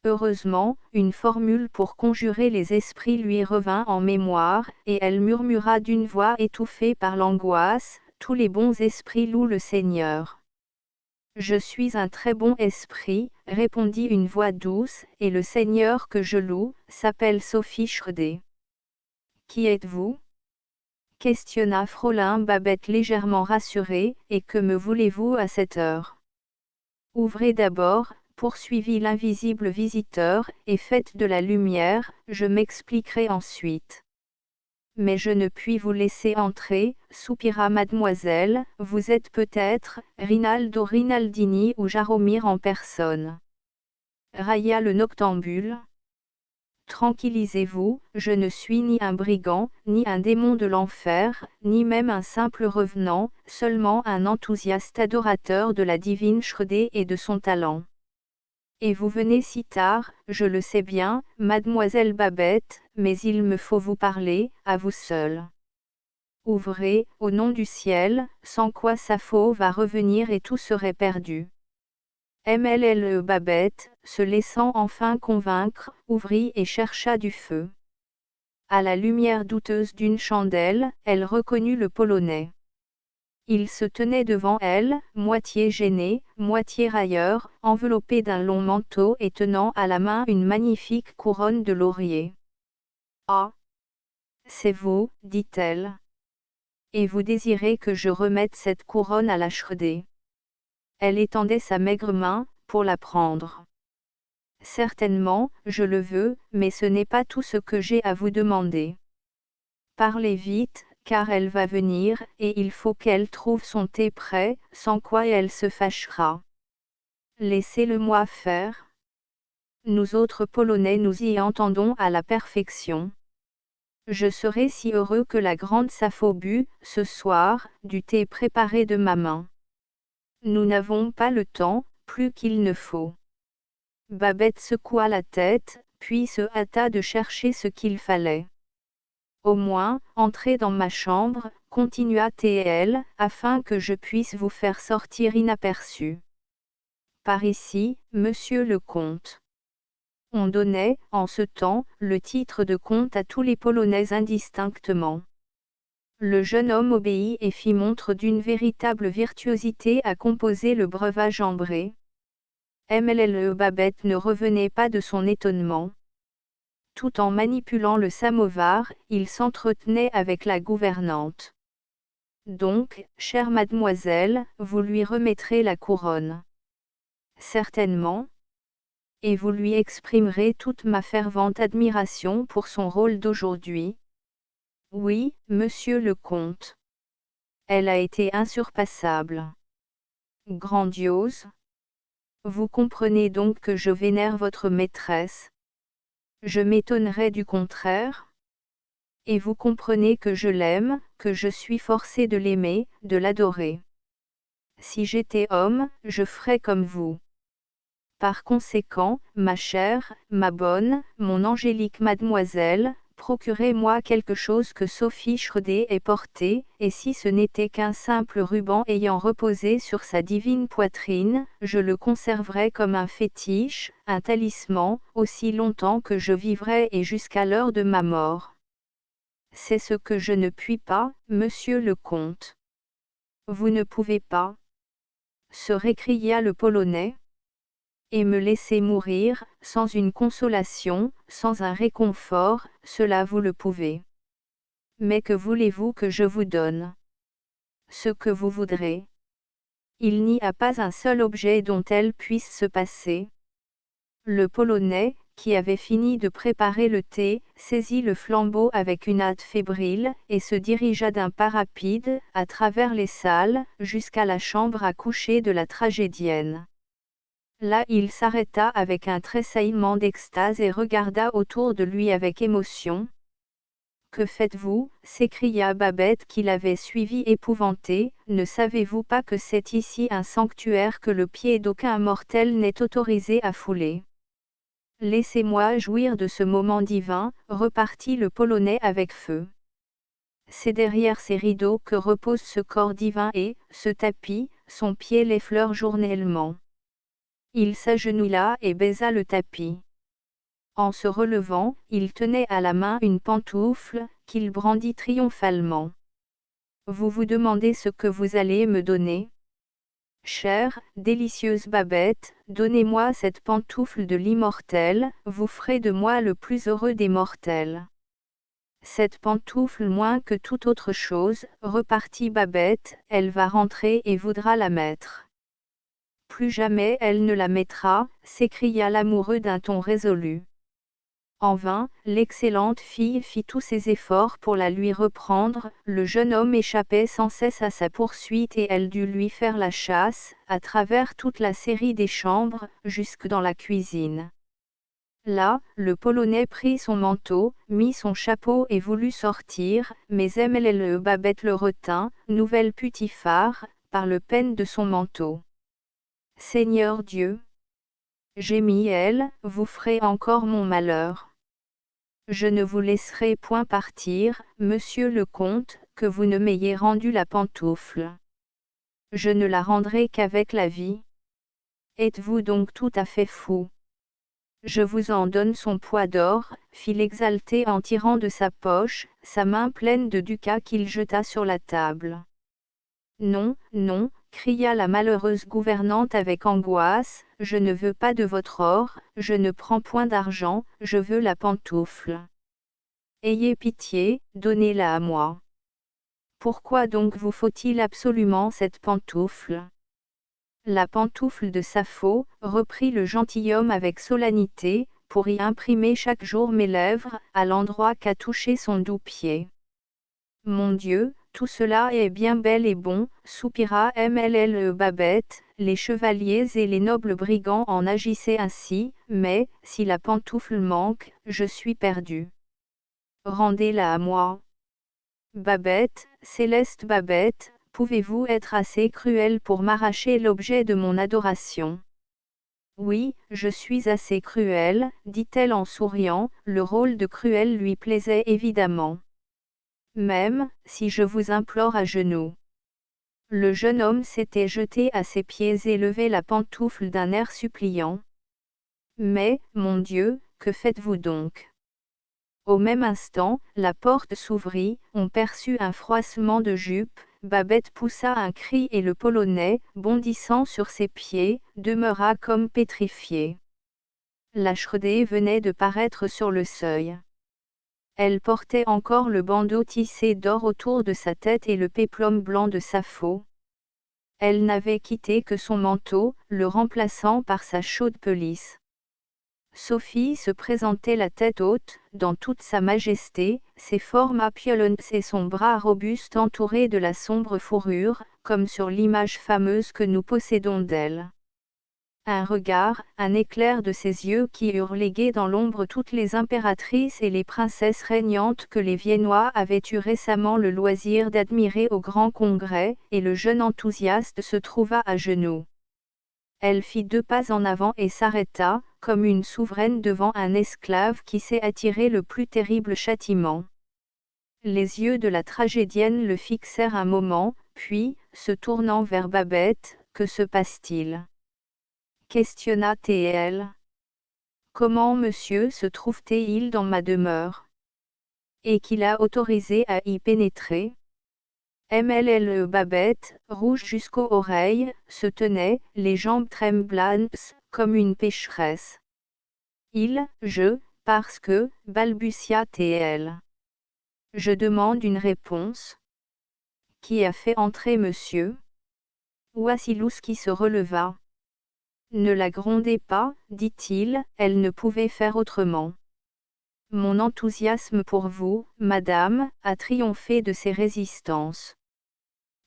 Heureusement, une formule pour conjurer les esprits lui revint en mémoire, et elle murmura d'une voix étouffée par l'angoisse, « Tous les bons esprits louent le Seigneur. » « Je suis un très bon esprit, » répondit une voix douce, « et le Seigneur que je loue, s'appelle Sophie Schroeder. »« Qui êtes-vous » questionna Fraulein Babette légèrement rassurée, « et que me voulez-vous à cette heure ?»« Ouvrez d'abord, » poursuivit l'invisible visiteur, « et faites de la lumière, je m'expliquerai ensuite. » « Mais je ne puis vous laisser entrer, » soupira mademoiselle, « vous êtes peut-être, Rinaldo Rinaldini ou Jaromir en personne. » Railla le noctambule. « Tranquillisez-vous, je ne suis ni un brigand, ni un démon de l'enfer, ni même un simple revenant, seulement un enthousiaste adorateur de la divine Schroeder et de son talent. Et vous venez si tard, je le sais bien, mademoiselle Babette, mais il me faut vous parler, à vous seule. Ouvrez, au nom du ciel, sans quoi Sappho va revenir et tout serait perdu. » Mlle Babette, se laissant enfin convaincre, ouvrit et chercha du feu. À la lumière douteuse d'une chandelle, elle reconnut le Polonais. Il se tenait devant elle, moitié gêné, moitié railleur, enveloppé d'un long manteau et tenant à la main une magnifique couronne de laurier. « Ah! C'est vous, dit-elle. Et vous désirez que je remette cette couronne à la Schroeder. » Elle étendait sa maigre main, pour la prendre. « Certainement, je le veux, mais ce n'est pas tout ce que j'ai à vous demander. Parlez vite, car elle va venir, et il faut qu'elle trouve son thé prêt, sans quoi elle se fâchera. Laissez-le-moi faire. Nous autres Polonais nous y entendons à la perfection. Je serai si heureux que la grande Sappho bût, ce soir, du thé préparé de ma main. Nous n'avons pas le temps, plus qu'il ne faut. » Babette secoua la tête, puis se hâta de chercher ce qu'il fallait. « Au moins, entrez dans ma chambre, » continua-t-elle, « afin que je puisse vous faire sortir inaperçu. Par ici, monsieur le comte. » On donnait, en ce temps, le titre de comte à tous les Polonais indistinctement. Le jeune homme obéit et fit montre d'une véritable virtuosité à composer le breuvage ambré. Mlle Babette ne revenait pas de son étonnement. Tout en manipulant le samovar, il s'entretenait avec la gouvernante. « Donc, chère mademoiselle, vous lui remettrez la couronne. »« Certainement. Et vous lui exprimerez toute ma fervente admiration pour son rôle d'aujourd'hui. »« Oui, monsieur le comte. Elle a été insurpassable. Grandiose. Vous comprenez donc que je vénère votre maîtresse. Je m'étonnerais du contraire. Et vous comprenez que je l'aime, que je suis forcé de l'aimer, de l'adorer. Si j'étais homme, je ferais comme vous. Par conséquent, ma chère, ma bonne, mon angélique mademoiselle, procurez-moi quelque chose que Sophie Schroeder ait porté, et si ce n'était qu'un simple ruban ayant reposé sur sa divine poitrine, je le conserverai comme un fétiche, un talisman, aussi longtemps que je vivrai et jusqu'à l'heure de ma mort. C'est ce que je ne puis pas, monsieur le comte. Vous ne pouvez pas, se récria le Polonais. Et me laisser mourir, sans une consolation, sans un réconfort, cela vous le pouvez. Mais que voulez-vous que je vous donne? Ce que vous voudrez. Il n'y a pas un seul objet dont elle puisse se passer. Le Polonais, qui avait fini de préparer le thé, saisit le flambeau avec une hâte fébrile, et se dirigea d'un pas rapide, à travers les salles, jusqu'à la chambre à coucher de la tragédienne. Là il s'arrêta avec un tressaillement d'extase et regarda autour de lui avec émotion. « Que faites-vous » s'écria Babette qui l'avait suivi épouvantée, « ne savez-vous pas que c'est ici un sanctuaire que le pied d'aucun mortel n'est autorisé à fouler ? Laissez-moi jouir de ce moment divin, repartit le Polonais avec feu. C'est derrière ces rideaux que repose ce corps divin et, ce tapis, son pied l'effleure journellement. Il s'agenouilla et baisa le tapis. En se relevant, il tenait à la main une pantoufle, qu'il brandit triomphalement. Vous vous demandez ce que vous allez me donner? Chère, délicieuse Babette, donnez-moi cette pantoufle de l'immortel, vous ferez de moi le plus heureux des mortels. Cette pantoufle moins que toute autre chose, repartit Babette, elle va rentrer et voudra la mettre. Plus jamais elle ne la mettra, s'écria l'amoureux d'un ton résolu. En vain, l'excellente fille fit tous ses efforts pour la lui reprendre, le jeune homme échappait sans cesse à sa poursuite et elle dut lui faire la chasse, à travers toute la série des chambres, jusque dans la cuisine. Là, le Polonais prit son manteau, mit son chapeau et voulut sortir, mais Babette le retint, nouvelle Putiphar, par le peine de son manteau. Seigneur Dieu, gémit elle, vous ferez encore mon malheur. Je ne vous laisserai point partir, monsieur le comte, que vous ne m'ayez rendu la pantoufle. Je ne la rendrai qu'avec la vie. Êtes-vous donc tout à fait fou? Je vous en donne son poids d'or, fit l'exalté en tirant de sa poche, sa main pleine de ducats qu'il jeta sur la table. Non, non, cria la malheureuse gouvernante avec angoisse, je ne veux pas de votre or, je ne prends point d'argent, je veux la pantoufle. Ayez pitié, donnez-la à moi. Pourquoi donc vous faut-il absolument cette pantoufle? La pantoufle de Sappho, reprit le gentilhomme avec solennité, pour y imprimer chaque jour mes lèvres, à l'endroit qu'a touché son doux pied. Mon Dieu, tout cela est bien bel et bon, soupira Babette, les chevaliers et les nobles brigands en agissaient ainsi, mais, si la pantoufle manque, je suis perdu. Rendez-la à moi. Babette, céleste Babette, pouvez-vous être assez cruelle pour m'arracher l'objet de mon adoration? Oui, je suis assez cruelle, dit-elle en souriant, le rôle de cruelle lui plaisait évidemment. Même, si je vous implore à genoux. Le jeune homme s'était jeté à ses pieds et levait la pantoufle d'un air suppliant. Mais, mon Dieu, que faites-vous donc? Au même instant, la porte s'ouvrit, on perçut un froissement de jupe, Babette poussa un cri et le Polonais, bondissant sur ses pieds, demeura comme pétrifié. La Schredé venait de paraître sur le seuil. Elle portait encore le bandeau tissé d'or autour de sa tête et le péplum blanc de Sappho. Elle n'avait quitté que son manteau, le remplaçant par sa chaude pelisse. Sophie se présentait la tête haute, dans toute sa majesté, ses formes apiolantes et son bras robuste entouré de la sombre fourrure, comme sur l'image fameuse que nous possédons d'elle. Un regard, un éclair de ses yeux qui eurent légué dans l'ombre toutes les impératrices et les princesses régnantes que les Viennois avaient eu récemment le loisir d'admirer au grand congrès, et le jeune enthousiaste se trouva à genoux. Elle fit 2 pas en avant et s'arrêta, comme une souveraine devant un esclave qui sait attirer le plus terrible châtiment. Les yeux de la tragédienne le fixèrent un moment, puis, se tournant vers Babette, « Que se passe-t-il » questionna-t-elle. « Comment monsieur se trouve-t-il dans ma demeure? Et qui l'a autorisé à y pénétrer ?» Babette, rouge jusqu'aux oreilles, se tenait, les jambes tremblantes, comme une pécheresse. Parce que, balbutia-t-elle. Je demande une réponse. Qui a fait entrer monsieur? Wassilous qui se releva. Ne la grondez pas, dit-il, elle ne pouvait faire autrement. Mon enthousiasme pour vous, madame, a triomphé de ses résistances.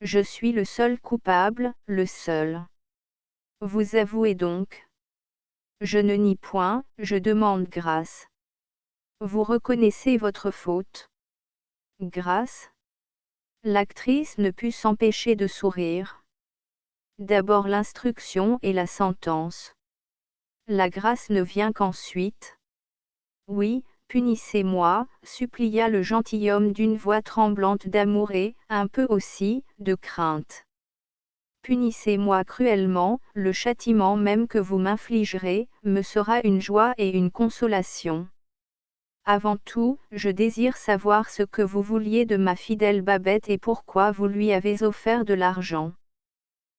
Je suis le seul coupable, le seul. Vous avouez donc. Je ne nie point, je demande grâce. Vous reconnaissez votre faute. Grâce? L'actrice ne put s'empêcher de sourire. D'abord l'instruction et la sentence. La grâce ne vient qu'ensuite. Oui, Punissez-moi, supplia le gentilhomme d'une voix tremblante d'amour et, un peu aussi, de crainte. Punissez-moi cruellement, le châtiment même que vous m'infligerez, me sera une joie et une consolation. Avant tout, je désire savoir ce que vous vouliez de ma fidèle Babette et pourquoi vous lui avez offert de l'argent.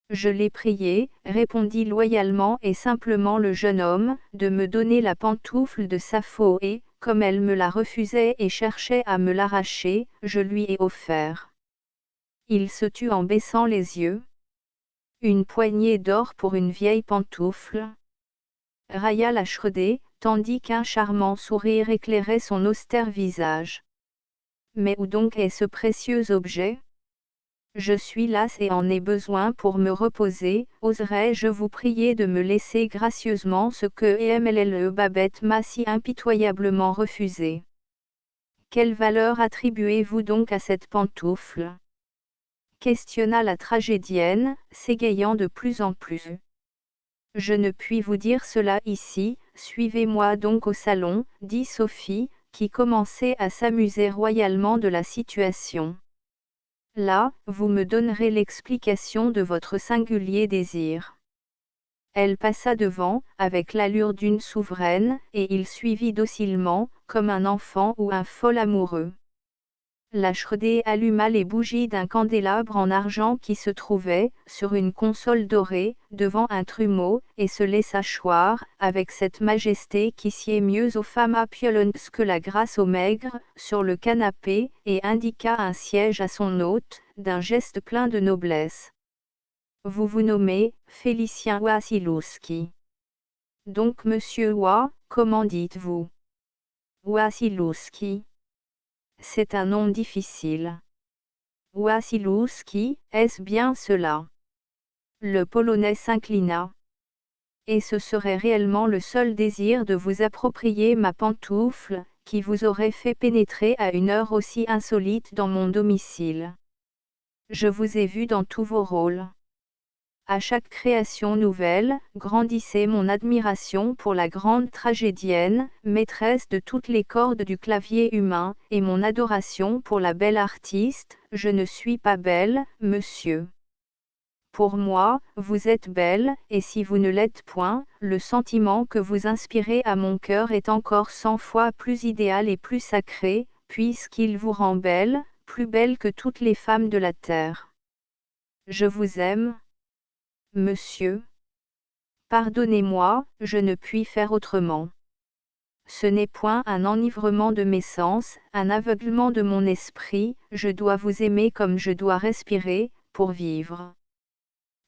Je l'ai prié, répondit loyalement et simplement le jeune homme, de me donner la pantoufle de Sappho et, comme elle me la refusait et cherchait à me l'arracher, je lui ai offert. Il se tut en baissant les yeux. Une poignée d'or pour une vieille pantoufle. Railla la Shredé, tandis qu'un charmant sourire éclairait son austère visage. Mais où donc est ce précieux objet ? Je suis lasse et en ai besoin pour me reposer, oserais-je vous prier de me laisser gracieusement ce que Mlle Babette m'a si impitoyablement refusé. Quelle valeur attribuez-vous donc à cette pantoufle ? Questionna la tragédienne, s'égayant de plus en plus. Je ne puis vous dire cela ici, suivez-moi donc au salon, dit Sophie, qui commençait à s'amuser royalement de la situation. Là, vous me donnerez l'explication de votre singulier désir. Elle passa devant, avec l'allure d'une souveraine, et il suivit docilement, comme un enfant ou un fol amoureux. La Shredé alluma les bougies d'un candélabre en argent qui se trouvait, sur une console dorée, devant un trumeau, et se laissa choir, avec cette majesté qui sied mieux aux femmes apiolantes que la grâce aux maigres, sur le canapé, et indiqua un siège à son hôte, d'un geste plein de noblesse. Vous vous nommez, Félicien Wasilewski. Donc monsieur Wa, comment dites-vous ? Wasilewski. C'est un nom difficile. Wasilewski, est-ce bien cela ? Le Polonais s'inclina. Et ce serait réellement le seul désir de vous approprier ma pantoufle, qui vous aurait fait pénétrer à une heure aussi insolite dans mon domicile. Je vous ai vu dans tous vos rôles. À chaque création nouvelle, grandissait mon admiration pour la grande tragédienne, maîtresse de toutes les cordes du clavier humain, et mon adoration pour la belle artiste. Je ne suis pas belle, monsieur. Pour moi, vous êtes belle, et si vous ne l'êtes point, le sentiment que vous inspirez à mon cœur est encore 100 fois plus idéal et plus sacré, puisqu'il vous rend belle, plus belle que toutes les femmes de la terre. Je vous aime, monsieur. Pardonnez-moi, je ne puis faire autrement. Ce n'est point un enivrement de mes sens, un aveuglement de mon esprit, je dois vous aimer comme je dois respirer, pour vivre.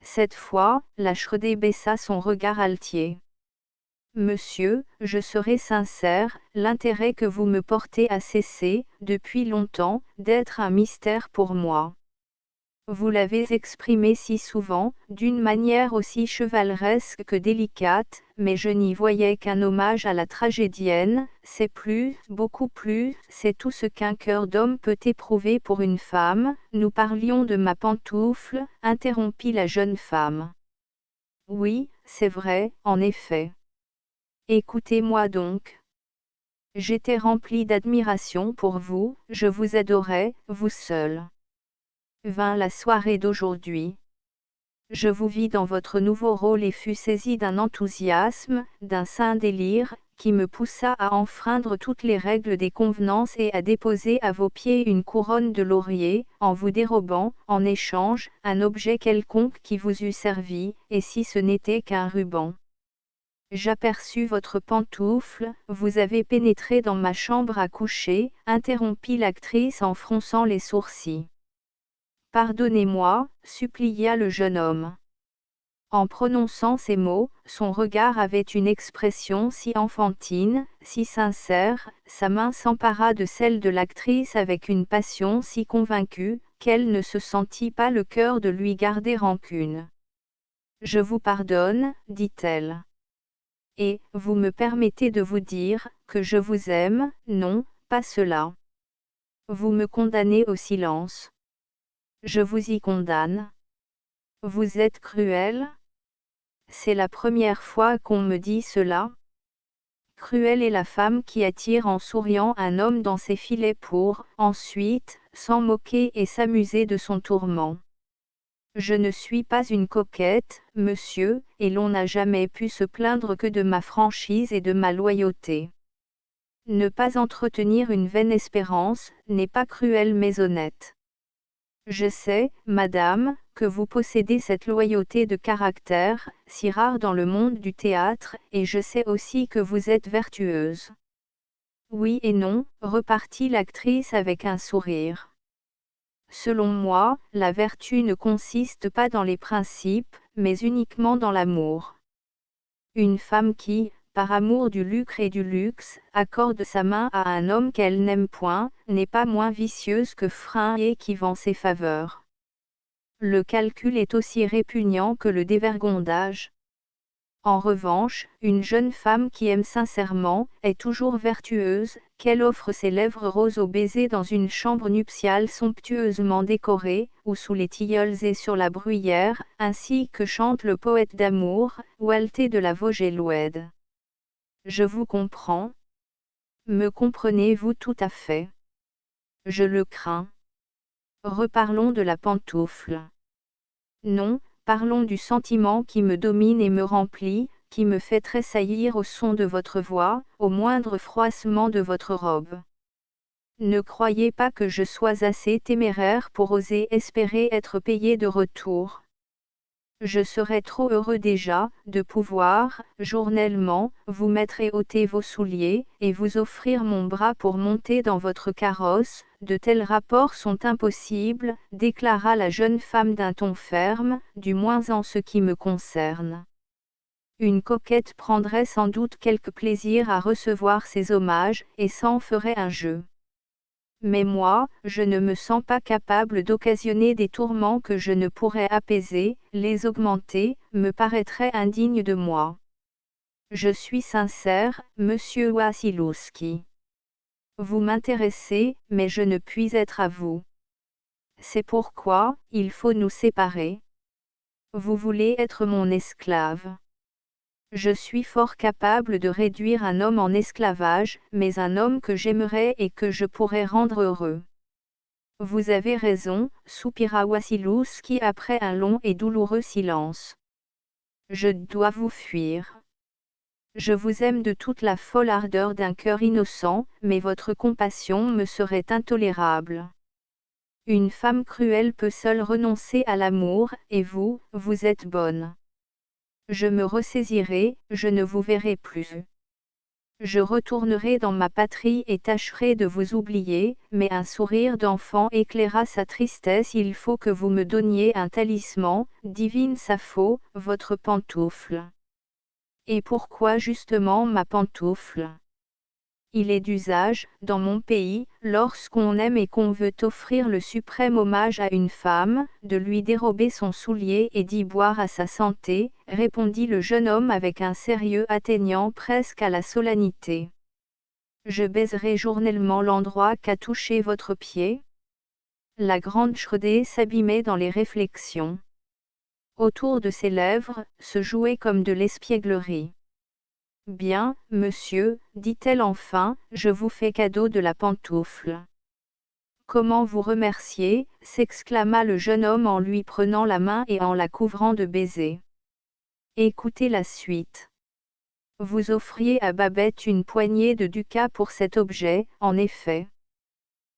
Cette fois, la Shredé baissa son regard altier. Monsieur, je serai sincère, l'intérêt que vous me portez a cessé, depuis longtemps, d'être un mystère pour moi. Vous l'avez exprimé si souvent, d'une manière aussi chevaleresque que délicate, mais je n'y voyais qu'un hommage à la tragédienne, c'est plus, beaucoup plus, c'est tout ce qu'un cœur d'homme peut éprouver pour une femme. Nous parlions de ma pantoufle, interrompit la jeune femme. Oui, c'est vrai, en effet. Écoutez-moi donc. J'étais remplie d'admiration pour vous, je vous adorais, vous seul. Vint la soirée d'aujourd'hui. Je vous vis dans votre nouveau rôle et fus saisi d'un enthousiasme, d'un saint délire, qui me poussa à enfreindre toutes les règles des convenances et à déposer à vos pieds une couronne de laurier, en vous dérobant, en échange, un objet quelconque qui vous eût servi, et si ce n'était qu'un ruban. J'aperçus votre pantoufle, vous avez pénétré dans ma chambre à coucher, interrompit l'actrice en fronçant les sourcils. Pardonnez-moi, supplia le jeune homme. En prononçant ces mots, son regard avait une expression si enfantine, si sincère, sa main s'empara de celle de l'actrice avec une passion si convaincue, qu'elle ne se sentit pas le cœur de lui garder rancune. Je vous pardonne, dit-elle. Et, vous me permettez de vous dire, que je vous aime, non, pas cela. Vous me condamnez au silence. Je vous y condamne. Vous êtes cruel ? C'est la première fois qu'on me dit cela. cruelle est la femme qui attire en souriant un homme dans ses filets pour, ensuite, s'en moquer et s'amuser de son tourment. Je ne suis pas une coquette, monsieur, et l'on n'a jamais pu se plaindre que de ma franchise et de ma loyauté. Ne pas entretenir une vaine espérance, n'est pas cruel mais honnête. Je sais, madame, que vous possédez cette loyauté de caractère, si rare dans le monde du théâtre, et je sais aussi que vous êtes vertueuse. Oui et non, repartit l'actrice avec un sourire. Selon moi, la vertu ne consiste pas dans les principes, mais uniquement dans l'amour. Une femme qui, par amour du lucre et du luxe, accorde sa main à un homme qu'elle n'aime point, n'est pas moins vicieuse que frein et qui vend ses faveurs. Le calcul est aussi répugnant que le dévergondage. En revanche, une jeune femme qui aime sincèrement, est toujours vertueuse, qu'elle offre ses lèvres roses au baiser dans une chambre nuptiale somptueusement décorée, ou sous les tilleuls et sur la bruyère, ainsi que chante le poète d'amour, Walter de la Vaugeois. Je vous comprends. Me comprenez-vous tout à fait? Je le crains. Reparlons de la pantoufle. Non, parlons du sentiment qui me domine et me remplit, qui me fait tressaillir au son de votre voix, au moindre froissement de votre robe. Ne croyez pas que je sois assez téméraire pour oser espérer être payé de retour. Je serais trop heureux déjà, de pouvoir, journellement, vous mettre et ôter vos souliers, et vous offrir mon bras pour monter dans votre carrosse. De tels rapports sont impossibles, déclara la jeune femme d'un ton ferme, du moins en ce qui me concerne. Une coquette prendrait sans doute quelque plaisir à recevoir ces hommages, et s'en ferait un jeu. Mais moi, je ne me sens pas capable d'occasionner des tourments que je ne pourrais apaiser, les augmenter, me paraîtrait indigne de moi. Je suis sincère, monsieur Wasilewski. Vous m'intéressez, mais je ne puis être à vous. C'est pourquoi, il faut nous séparer. Vous voulez être mon esclave. Je suis fort capable de réduire un homme en esclavage, mais un homme que j'aimerais et que je pourrais rendre heureux. Vous avez raison, soupira Wasilewski après un long et douloureux silence. Je dois vous fuir. Je vous aime de toute la folle ardeur d'un cœur innocent, mais votre compassion me serait intolérable. Une femme cruelle peut seule renoncer à l'amour, et vous, vous êtes bonne. Je me ressaisirai, je ne vous verrai plus. Je retournerai dans ma patrie et tâcherai de vous oublier, mais un sourire d'enfant éclaira sa tristesse. Il faut que vous me donniez un talisman, divine Sappho, votre pantoufle. Et pourquoi justement ma pantoufle? Il est d'usage, dans mon pays, lorsqu'on aime et qu'on veut offrir le suprême hommage à une femme, de lui dérober son soulier et d'y boire à sa santé, répondit le jeune homme avec un sérieux atteignant presque à la solennité. Je baiserai journellement l'endroit qu'a touché votre pied. La grande Schredé s'abîmait dans les réflexions. Autour de ses lèvres, se jouait comme de l'espièglerie. Bien, monsieur, dit-elle enfin, je vous fais cadeau de la pantoufle. Comment vous remercier, s'exclama le jeune homme en lui prenant la main et en la couvrant de baisers. Écoutez la suite. Vous offriez à Babette une poignée de ducats pour cet objet, en effet.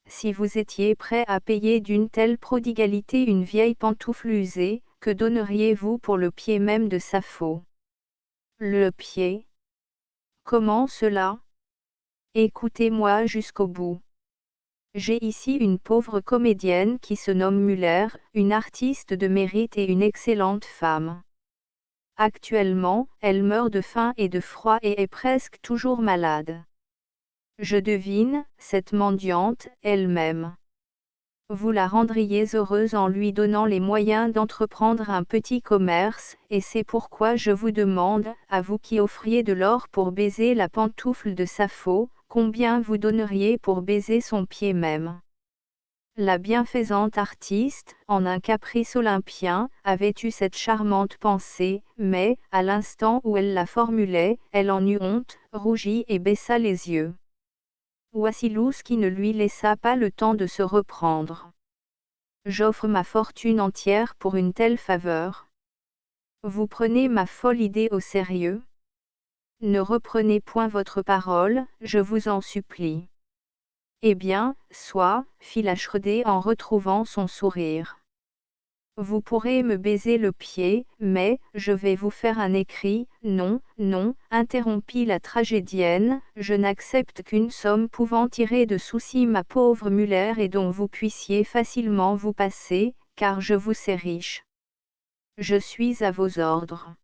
Si vous étiez prêt à payer d'une telle prodigalité une vieille pantoufle usée, que donneriez-vous pour le pied même de Sappho? Le pied? Comment cela? Écoutez-moi jusqu'au bout. J'ai ici une pauvre comédienne qui se nomme Muller, une artiste de mérite et une excellente femme. Actuellement, elle meurt de faim et de froid et est presque toujours malade. Je devine, cette mendiante, elle-même. Vous la rendriez heureuse en lui donnant les moyens d'entreprendre un petit commerce, et c'est pourquoi je vous demande, à vous qui offriez de l'or pour baiser la pantoufle de Sappho, combien vous donneriez pour baiser son pied même? La bienfaisante artiste, en un caprice olympien, avait eu cette charmante pensée, mais, à l'instant où elle la formulait, elle en eut honte, rougit et baissa les yeux. Wasilewski ne lui laissa pas le temps de se reprendre. J'offre ma fortune entière pour une telle faveur. Vous prenez ma folle idée au sérieux? Ne reprenez point votre parole, je vous en supplie. Eh bien, soit, fit la Shredé en retrouvant son sourire. Vous pourrez me baiser le pied, mais, je vais vous faire un écrit. Non, non, interrompit la tragédienne, je n'accepte qu'une somme pouvant tirer de souci ma pauvre Muller et dont vous puissiez facilement vous passer, car je vous sais riche. Je suis à vos ordres.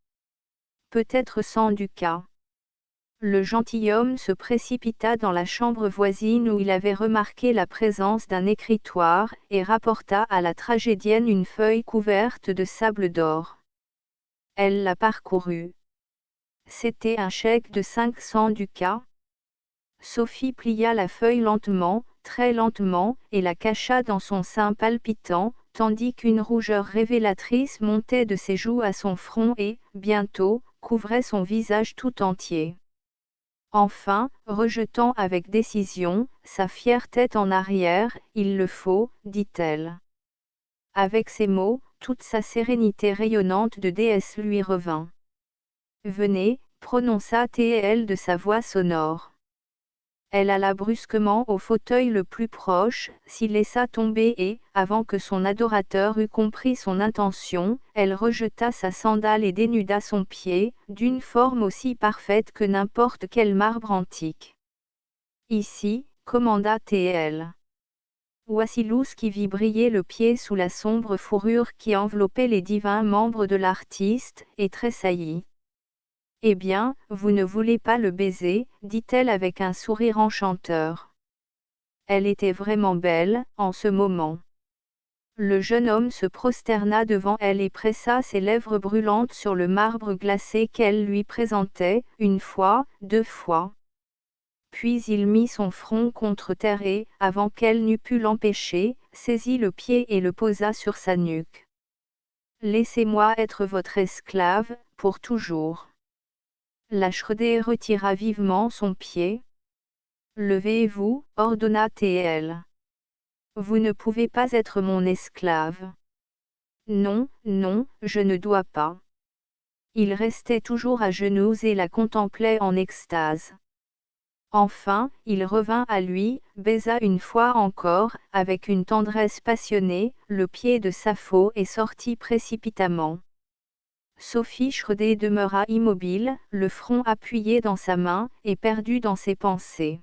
Peut-être 100 ducats. Le gentilhomme se précipita dans la chambre voisine où il avait remarqué la présence d'un écritoire, et rapporta à la tragédienne une feuille couverte de sable d'or. Elle la parcourut. C'était un chèque de 500 ducats. Sophie plia la feuille lentement, très lentement, et la cacha dans son sein palpitant, tandis qu'une rougeur révélatrice montait de ses joues à son front et, bientôt, couvrait son visage tout entier. Enfin, rejetant avec décision, sa fière tête en arrière, il le faut, dit-elle. Avec ces mots, toute sa sérénité rayonnante de déesse lui revint. Venez, prononça-t-elle de sa voix sonore. Elle alla brusquement au fauteuil le plus proche, s'y laissa tomber et, avant que son adorateur eût compris son intention, elle rejeta sa sandale et dénuda son pied, d'une forme aussi parfaite que n'importe quel marbre antique. Ici, commanda-t-elle. Wasilewski vit briller le pied sous la sombre fourrure qui enveloppait les divins membres de l'artiste, et tressaillit. Eh bien, vous ne voulez pas le baiser, dit-elle avec un sourire enchanteur. Elle était vraiment belle, en ce moment. Le jeune homme se prosterna devant elle et pressa ses lèvres brûlantes sur le marbre glacé qu'elle lui présentait, une fois, 2 fois. Puis il mit son front contre terre et, avant qu'elle n'eût pu l'empêcher, saisit le pied et le posa sur sa nuque. Laissez-moi être votre esclave, pour toujours. La Shredé retira vivement son pied. Levez-vous, ordonna-t-elle. Vous ne pouvez pas être mon esclave. Non, non, je ne dois pas. Il restait toujours à genoux et la contemplait en extase. Enfin, il revint à lui, baisa une fois encore, avec une tendresse passionnée, le pied de Sappho et sortit précipitamment. Sophie Shredé demeura immobile, le front appuyé dans sa main, et perdue dans ses pensées.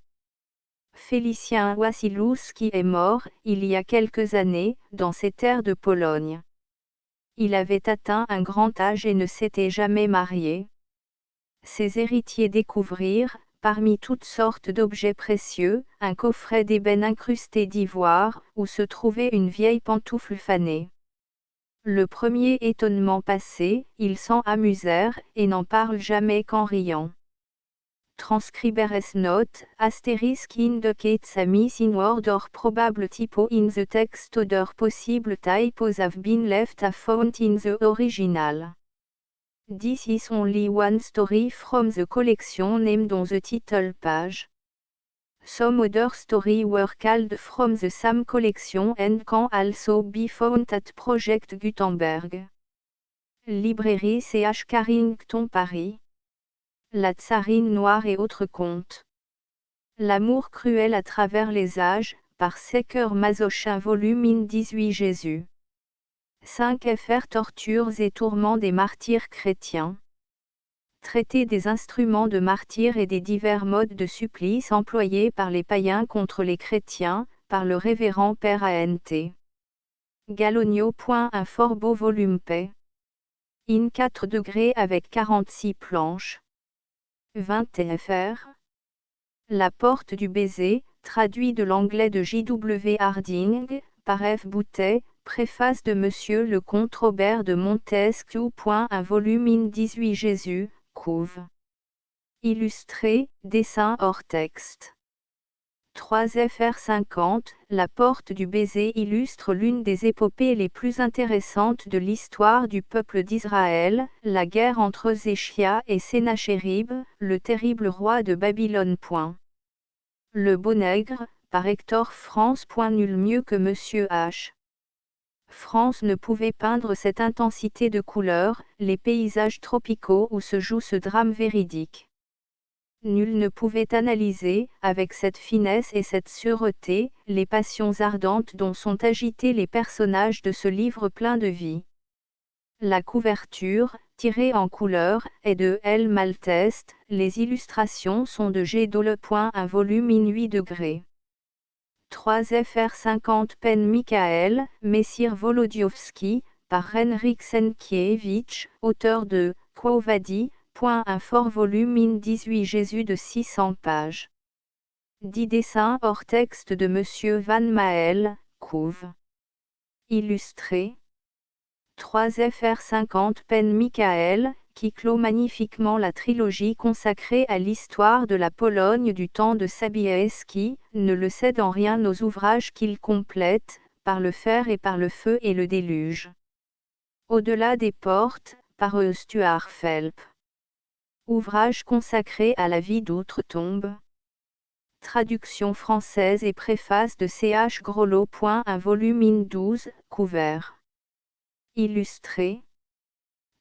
Félicien Wasilewski est mort, il y a quelques années, dans ces terres de Pologne. Il avait atteint un grand âge et ne s'était jamais marié. Ses héritiers découvrirent, parmi toutes sortes d'objets précieux, un coffret d'ébène incrusté d'ivoire, où se trouvait une vieille pantoufle fanée. Le premier étonnement passé, ils s'en amusèrent, et n'en parlent jamais qu'en riant. Transcriberes note, asterisk indicates a miss in word or probable typo in the text other possible typos have been left a font in the original. This is only one story from the collection named on the title page. Some other stories were called from the same collection and can also be found at Project Gutenberg. Librairie C.H. Carrington, Paris. La tsarine noire et autres contes. L'amour cruel à travers les âges, par Secker Mazochin volume 18 Jésus. 5 fr Tortures et tourments des martyrs chrétiens. Traité des instruments de martyrs et des divers modes de supplice employés par les païens contre les chrétiens, par le révérend Père A.N.T. Gallonio. Un fort beau volume paix. In 4 degrés avec 46 planches. 20 fr. La porte du baiser, traduit de l'anglais de J.W. Harding, par F. Boutet, préface de Monsieur le comte Robert de Montesquieu. Un volume 18 Jésus, couve. Illustré, dessin hors texte. 3fr50, La porte du baiser illustre l'une des épopées les plus intéressantes de l'histoire du peuple d'Israël, la guerre entre Zéchia et Sénachérib, le terrible roi de Babylone. Le Beau Nègre, par Hector France. Nul mieux que Monsieur H. France ne pouvait peindre cette intensité de couleurs, les paysages tropicaux où se joue ce drame véridique. Nul ne pouvait analyser, avec cette finesse et cette sûreté, les passions ardentes dont sont agités les personnages de ce livre plein de vie. La couverture, tirée en couleur, est de L. Malteste, les illustrations sont de G. Dole. Un volume in 8 degrés. 3fr50 Pen Michael, Messire Volodiovski, par Henryk Sienkiewicz, auteur de Quo Vadis. Un fort volume in 18 Jésus de 600 pages. 10 dessins hors texte de Monsieur Van Mael, couve. Illustré. 3fr50 Pen Michael, qui clôt magnifiquement la trilogie consacrée à l'histoire de la Pologne du temps de Sobieski, ne le cède en rien aux ouvrages qu'il complète, par le fer et par le feu et le déluge. Au-delà des portes, par Stuart Phelps. Ouvrage consacré à la vie d'outre-tombe. Traduction française et préface de Ch. Grolot. Un volume in 12, couvert. Illustré.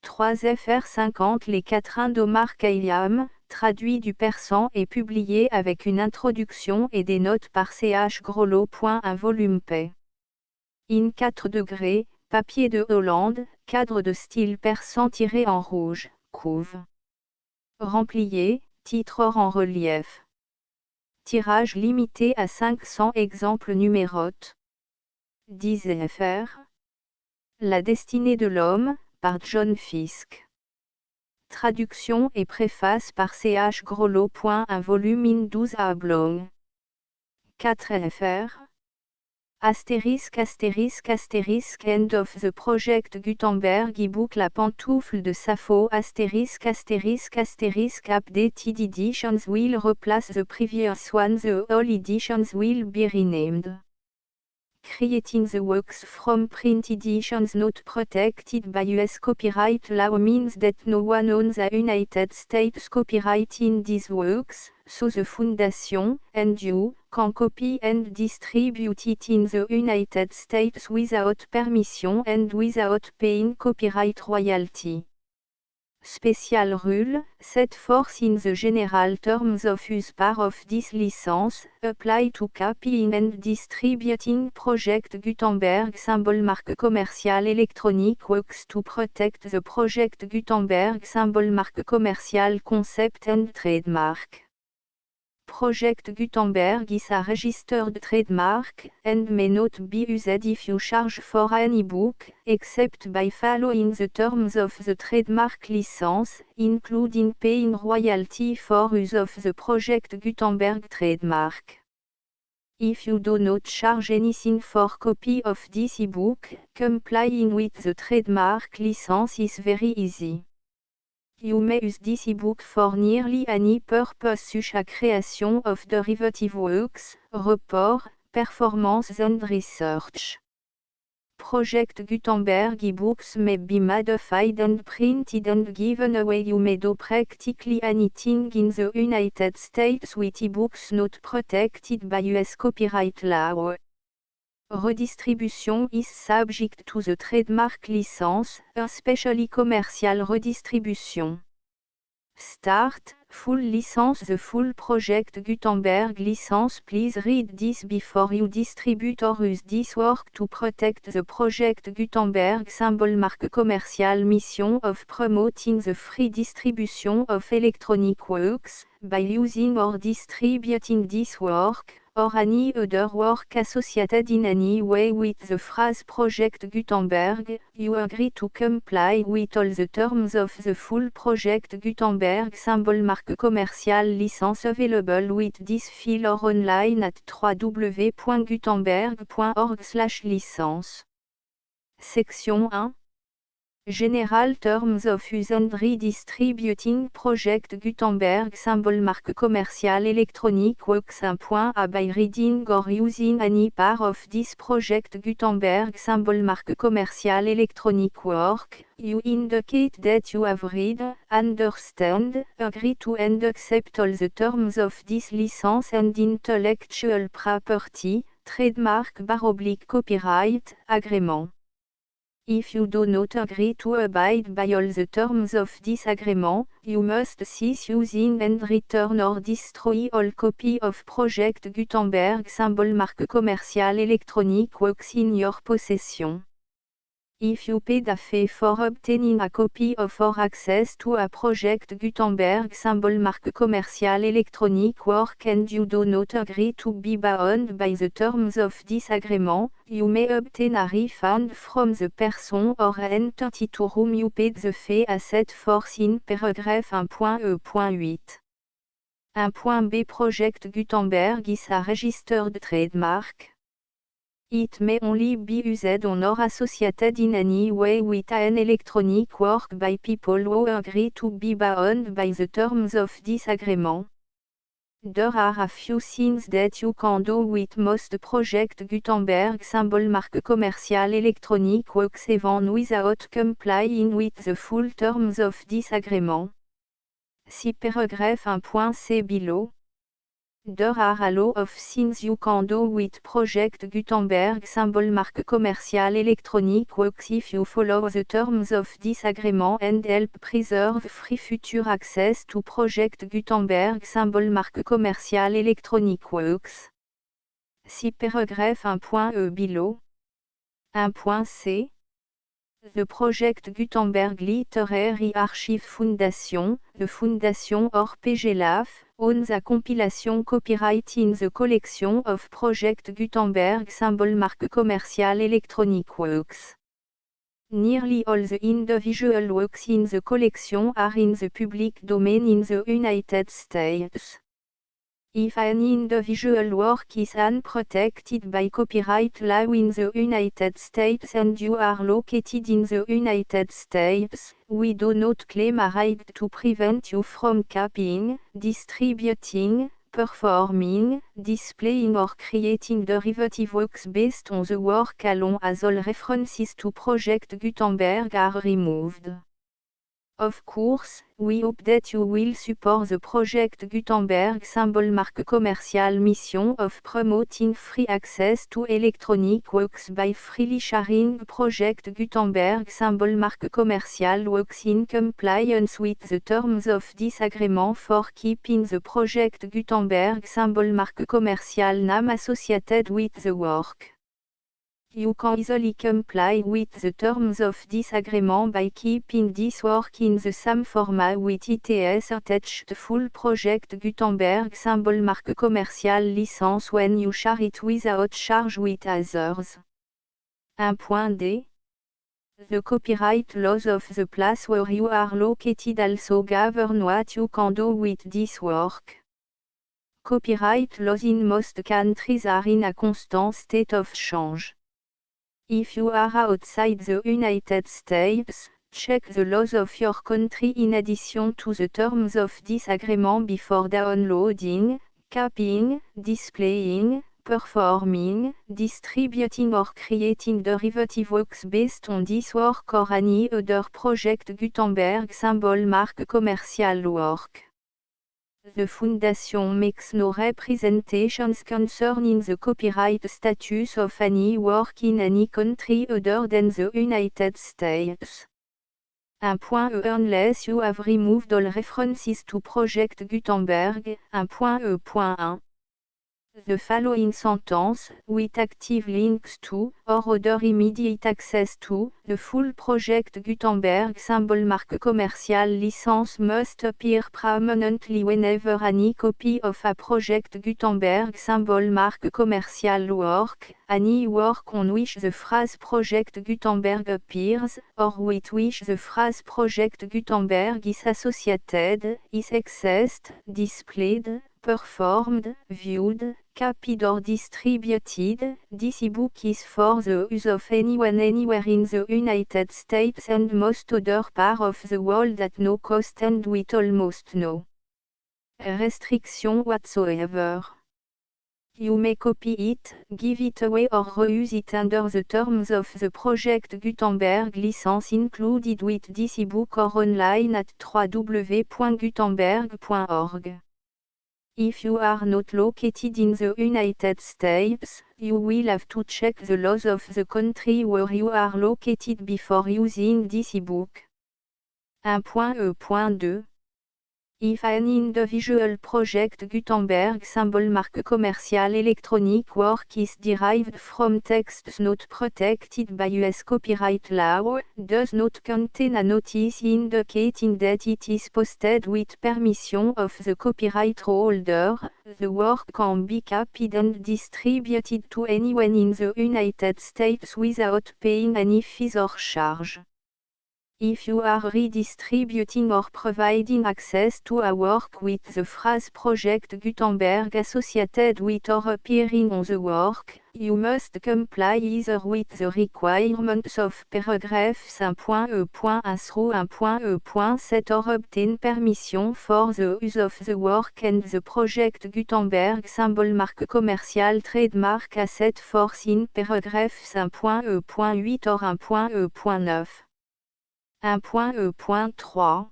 3fr50 Les quatrains d'Omar Khayyam, traduit du persan et publié avec une introduction et des notes par Ch. Grolot. Un volume paix. In 4 degrés, papier de Hollande, cadre de style persan tiré en rouge, couve. Remplié, titre or en relief. Tirage limité à 500 exemples numérotes. 10 fr. La destinée de l'homme, par John Fiske. Traduction et préface par Ch. Grolot. Un volume in 12 à oblong. 4 fr. Astérisque end of the project Gutenberg ebook La pantoufle de Sappho astérisque updated editions will replace the previous one, the all editions will be renamed. Creating the works from print editions not protected by US copyright law means that no one owns the United States copyright in these works, so the Foundation, and you, can copy and distribute it in the United States without permission and without paying copyright royalty. Special rule, set forth in the general terms of use part of this license, apply to copying and distributing Project Gutenberg symbol marque commercial electronic works to protect the Project Gutenberg symbol marque commercial concept and trademark. Project Gutenberg is a registered trademark, and may not be used if you charge for an ebook, except by following the terms of the trademark license, including paying royalty for use of the Project Gutenberg trademark. If you do not charge anything for copy of this ebook, complying with the trademark license is very easy. You may use this ebook for nearly any purpose such as creation of derivative works, report, performance and research. Project Gutenberg ebooks may be modified and printed and given away. You may do practically anything in the United States with ebooks not protected by US copyright law. Redistribution is subject to the trademark license, especially commercial redistribution. Start, full license. The full Project Gutenberg license. Please read this before you distribute or use this work to protect the Project Gutenberg symbol marque commercial. Mission of promoting the free distribution of electronic works, by using or distributing this work, or any other work associated in any way with the phrase Project Gutenberg, you agree to comply with all the terms of the full Project Gutenberg symbol marque commercial license available with this file or online at www.gutenberg.org/licence. Section 1. General Terms of Use and Redistributing Project Gutenberg symbole marque commerciale électronique works 1.a by reading or using any part of this project Gutenberg symbole marque commerciale électronique work, you indicate that you have read, understand, agree to and accept all the terms of this license and intellectual property, trademark / copyright, agreement. If you do not agree to abide by all the terms of this agreement, you must cease using and return or destroy all copy of Project Gutenberg symbole marque commerciale électronique works in your possession. If you paid a fee for obtaining a copy of or access to a Project Gutenberg symbole marque commerciale électronique work and you do not agree to be bound by the terms of this agreement, you may obtain a refund from the person or entity to whom you paid the fee as set forth in paragraph 1.e.8. 1.b Project Gutenberg is a registered trademark. It may only be used on or associated in any way with an electronic work by people who agree to be bound by the terms of this agreement. There are a few things that you can do with most Project Gutenberg symbole marque commerciale électronique works even without complying with the full terms of this agreement. See paragraph 1.c below. There are a lot of things you can do with Project Gutenberg symbole marque commerciale électronique works if you follow the terms of this agreement and help preserve free future access to Project Gutenberg symbole marque commerciale électronique works. See paragraph 1.e below. 1.c. The Project Gutenberg Literary Archive Foundation, the Foundation or PGLAF, owns a compilation copyright in the collection of Project Gutenberg symbole marque commerciale électronique works. Nearly all the individual works in the collection are in the public domain in the United States. If an individual work is unprotected by copyright law in the United States and you are located in the United States, we do not claim a right to prevent you from copying, distributing, performing, displaying or creating derivative works based on the work alone as all references to Project Gutenberg are removed. Of course, we hope that you will support the Project Gutenberg symbole marque commerciale mission of promoting free access to electronic works by freely sharing Project Gutenberg symbole marque commerciale works in compliance with the terms of this agreement for keeping the Project Gutenberg symbole marque commerciale name associated with the work. You can easily comply with the terms of this agreement by keeping this work in the same format with its attached full Project Gutenberg symbole marque commerciale license when you share it without charge with others. 1.d. The copyright laws of the place where you are located also govern what you can do with this work. Copyright laws in most countries are in a constant state of change. If you are outside the United States, check the laws of your country in addition to the terms of this agreement before downloading, copying, displaying, performing, distributing or creating derivative works based on this work or any other Project Gutenberg symbole marque commerciale work. The Foundation makes no representations concerning the copyright status of any work in any country other than the United States. 1.e Unless you have removed all references to Project Gutenberg. 1.e.1. The following sentence, with active links to, or other immediate access to, the full Project Gutenberg symbole marque commerciale license must appear prominently whenever any copy of a Project Gutenberg symbole marque commerciale work, any work on which the phrase Project Gutenberg appears, or with which the phrase Project Gutenberg is associated, is accessed, displayed, performed, viewed, copied or distributed. This ebook is for the use of anyone anywhere in the United States and most other parts of the world at no cost and with almost no restriction whatsoever. You may copy it, give it away or reuse it under the terms of the Project Gutenberg license included with this ebook or online at www.gutenberg.org. If you are not located in the United States, you will have to check the laws of the country where you are located before using this ebook. 1.E.2 If an individual Project Gutenberg symbol marque commercial electronic work is derived from texts not protected by US copyright law, does not contain a notice indicating that it is posted with permission of the copyright holder, the work can be copied and distributed to anyone in the United States without paying any fees or charge. If you are redistributing or providing access to a work with the phrase Project Gutenberg associated with or appearing on the work, you must comply either with the requirements of paragraphs 1.E.1 through 1.E.7 or obtain permission for the use of the work and the Project Gutenberg symbol marque commercial trademark as set forth in paragraphs 1.E.8 or 1.E.9. 1.E.3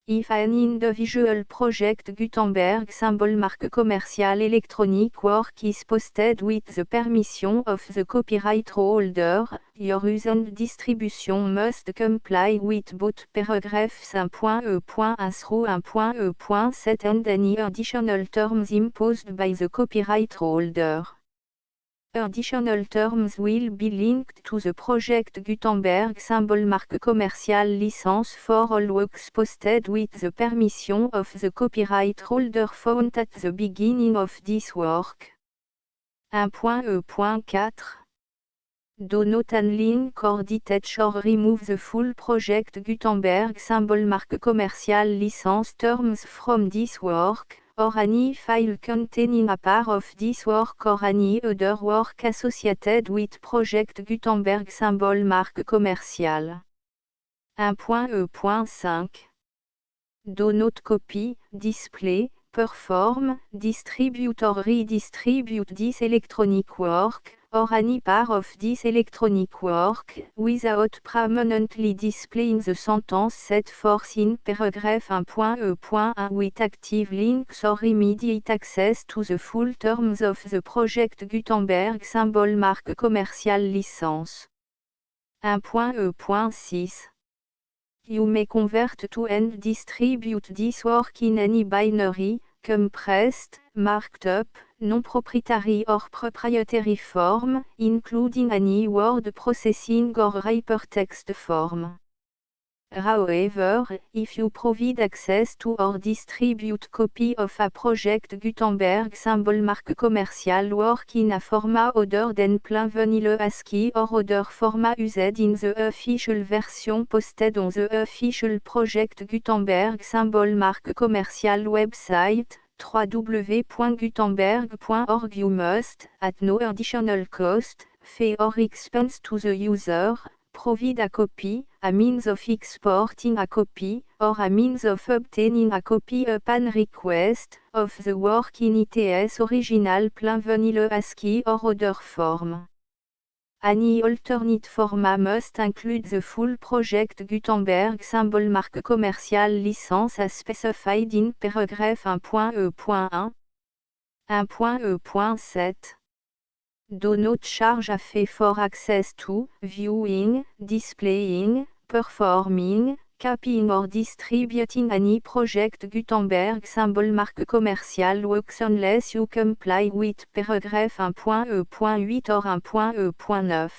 If an individual Project Gutenberg symbol marque commercial electronic work is posted with the permission of the copyright holder, your use and distribution must comply with both paragraphs 1.E.1 through 1.E.7 and any additional terms imposed by the copyright holder. Additional terms will be linked to the Project Gutenberg symbol marque commercial license for all works posted with the permission of the copyright holder found at the beginning of this work. 1.E.4 Do not unlink or detach or remove the full Project Gutenberg symbol marque commercial license terms from this work, or any file containing a part of this work or any other work associated with Project Gutenberg symbol marque commercial. 1.E.5 Do not copy, display, perform, distribute or redistribute this electronic work, or any part of this electronic work, without permanently displaying the sentence set forth in paragraph 1.E.1 with active links or immediate access to the full terms of the Project Gutenberg symbol marque commercial license. 1.E.6 You may convert to and distribute this work in any binary, compressed, marked up, non-proprietary or proprietary form, including any word processing or hypertext form. However, if you provide access to or distribute copy of a Project Gutenberg symbol marque commercial work in a format other than plain vanilla ASCII or other format used in the official version posted on the official Project Gutenberg symbol marque commercial website, www.gutenberg.org you must, at no additional cost, fee or expense to the user, provide a copy, a means of exporting a copy, or a means of obtaining a copy upon request, of the work in its original plain vanilla ASCII or other form. Any alternate format must include the full Project Gutenberg symbol marque commercial license as specified in paragraph 1.E.1. 1.E.7 Do not charge a fee for access to, viewing, displaying, performing, copying or distributing any Project Gutenberg symbol marque commercial works unless you comply with paragraph 1.E.8 or 1.E.9.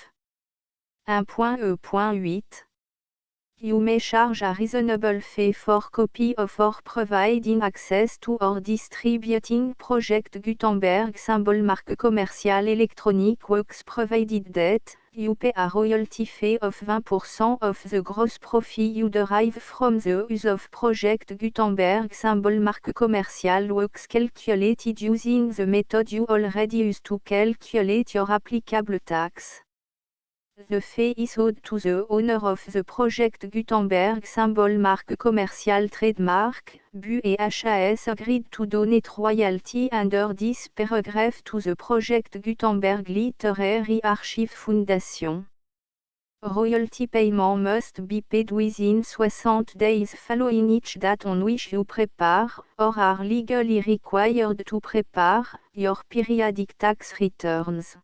1.E.8 You may charge a reasonable fee for copy of or providing access to or distributing Project Gutenberg symbol marque commerciale Electronic Works provided that you pay a royalty fee of 20% of the gross profit you derive from the use of Project Gutenberg symbol marque commerciale Works calculated using the method you already use to calculate your applicable tax. The fee is owed to the owner of the Project Gutenberg symbol marque commerciale trademark, BU et HAS agreed to donate royalty under this paragraph to the Project Gutenberg Literary Archive Foundation. Royalty payment must be paid within 60 days following each date on which you prepare, or are legally required to prepare, your periodic tax returns.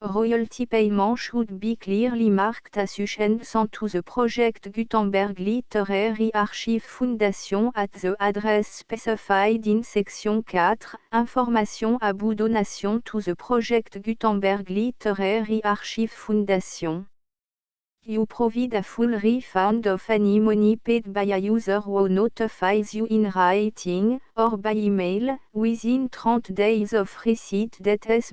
Royalty payment should be clearly marked assumptions to the Project Gutenberg Literary Archive Foundation at the address specified in Section 4, Information à bout donation to the Project Gutenberg Literary Archive Foundation. You provide a full refund of any money paid by a user who notifies you in writing, or by email, within 30 days of receipt that S//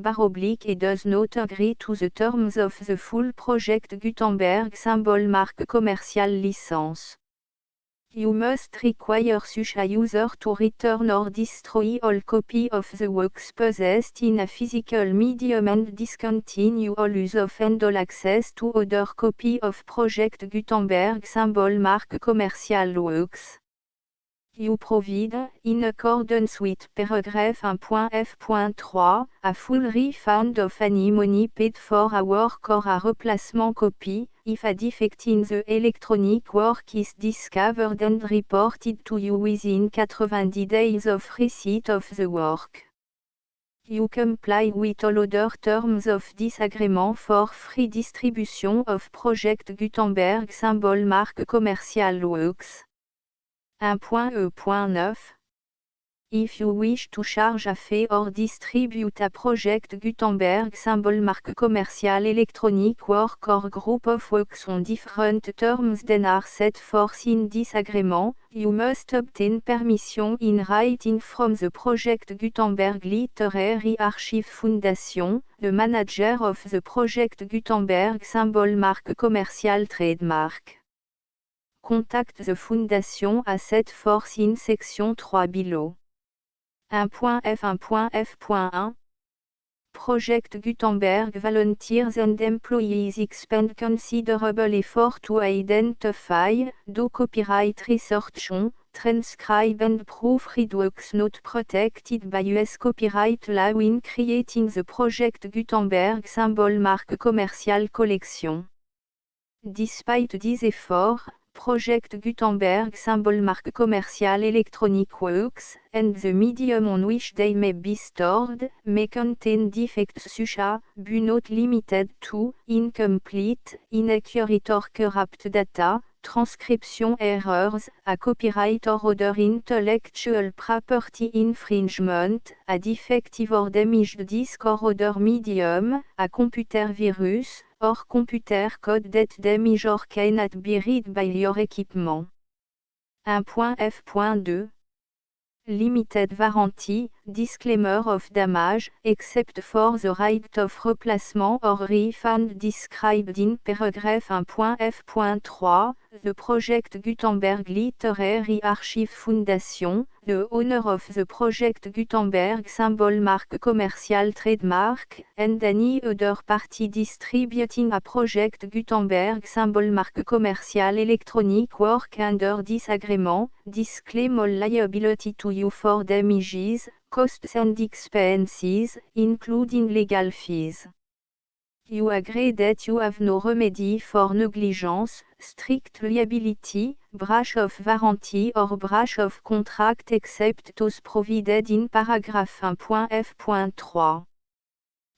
does not agree to the terms of the full Project Gutenberg symbol marque commerciale license. You must require such a user to return or destroy all copy of the works possessed in a physical medium and discontinue all use of and all access to other copy of Project Gutenberg symbol marque commerciale works. You provide, in accordance with paragraph 1.f.3, a full refund of any money paid for a work or a replacement copy, if a defect in the electronic work is discovered and reported to you within 90 days of receipt of the work. You comply with all other terms of this agreement for free distribution of Project Gutenberg symbol marque commerciale works. 1.e.9 If you wish to charge a fee or distribute a Project Gutenberg symbol marque commerciale electronic work or group of works on different terms than are set forth in this agreement, you must obtain permission in writing from the Project Gutenberg Literary Archive Foundation, the manager of the Project Gutenberg symbol marque commerciale trademark. Contact the Foundation à set forth in section 3 below. 1.f1.f.1 Project Gutenberg volunteers and employees expend considerable effort to identify, do copyright research on, transcribe and proofread works not protected by US copyright law in creating the Project Gutenberg symbol marque commerciale collection. Despite these efforts, Project Gutenberg symbol marque commerciale electronic works, and the medium on which they may be stored, may contain defects such as, but not limited to, incomplete, inaccurate or corrupt data, transcription errors, a copyright or other intellectual property infringement, a defective or damaged disk or other medium, a computer virus, or computer code that damage or cannot be read by your equipment. 1.f.2 Limited warranty, disclaimer of damage, except for the right of replacement or refund described in paragraph 1.f.3, the Project Gutenberg Literary Archive Foundation, the owner of the Project Gutenberg symbol marque commerciale trademark, and any other party distributing a Project Gutenberg symbol marque commerciale electronic work under this agreement, disclaim all liability to you for damages, costs and expenses, including legal fees. You agree that you have no remedy for negligence, strict liability, breach of warranty or breach of contract except those provided in paragraph 1.f.3.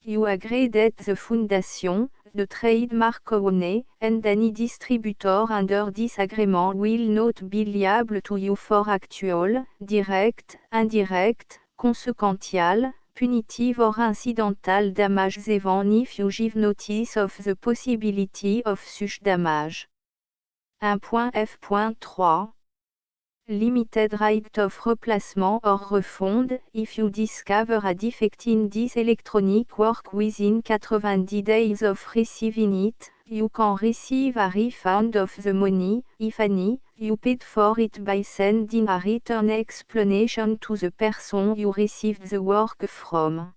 You agree that the Foundation, the trademark owner, and any distributor under this agreement will not be liable to you for actual, direct, indirect, consequential, punitive or incidental damages even if you give notice of the possibility of such damage. 1.f.3 Limited right of replacement or refund, if you discover a defect in this electronic work within 90 days of receiving it, you can receive a refund of the money, if any, you paid for it by sending a return explanation to the person you received the work from.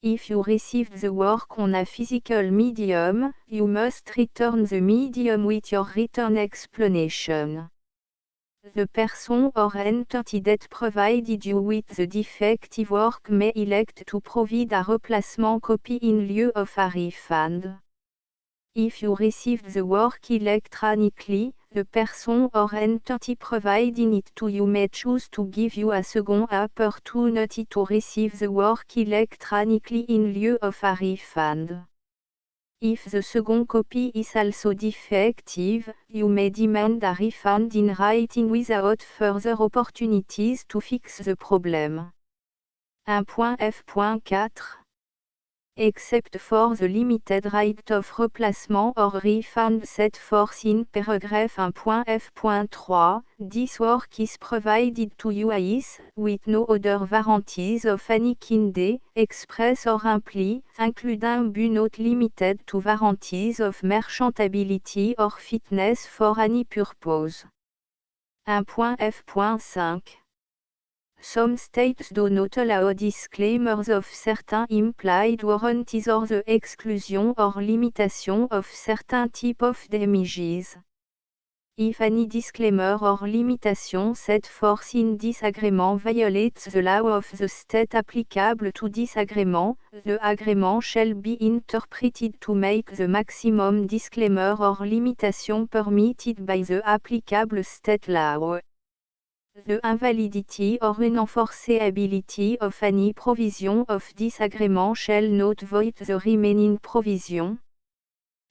If you received the work on a physical medium, you must return the medium with your return explanation. The person or entity that provided you with the defective work may elect to provide a replacement copy in lieu of a refund. If you received the work electronically, the person or entity providing it to you may choose to give you a second opportunity to receive the work electronically in lieu of a refund. If the second copy is also defective, you may demand a refund in writing without further opportunities to fix the problem. 1.f.4 Except for the limited right of replacement or refund set forth in paragraph 1.f.3, this work is provided to you as, with no other warranties of any kind, express or imply, including but not limited to warranties of merchantability or fitness for any purpose. 1.f.5 Some states do not allow disclaimers of certain implied warranties or the exclusion or limitation of certain type of damages. If any disclaimer or limitation set forth in this agreement violates the law of the state applicable to this agreement, the agreement shall be interpreted to make the maximum disclaimer or limitation permitted by the applicable state law. The invalidity or unenforceability of any provision of this agreement shall not void the remaining provision.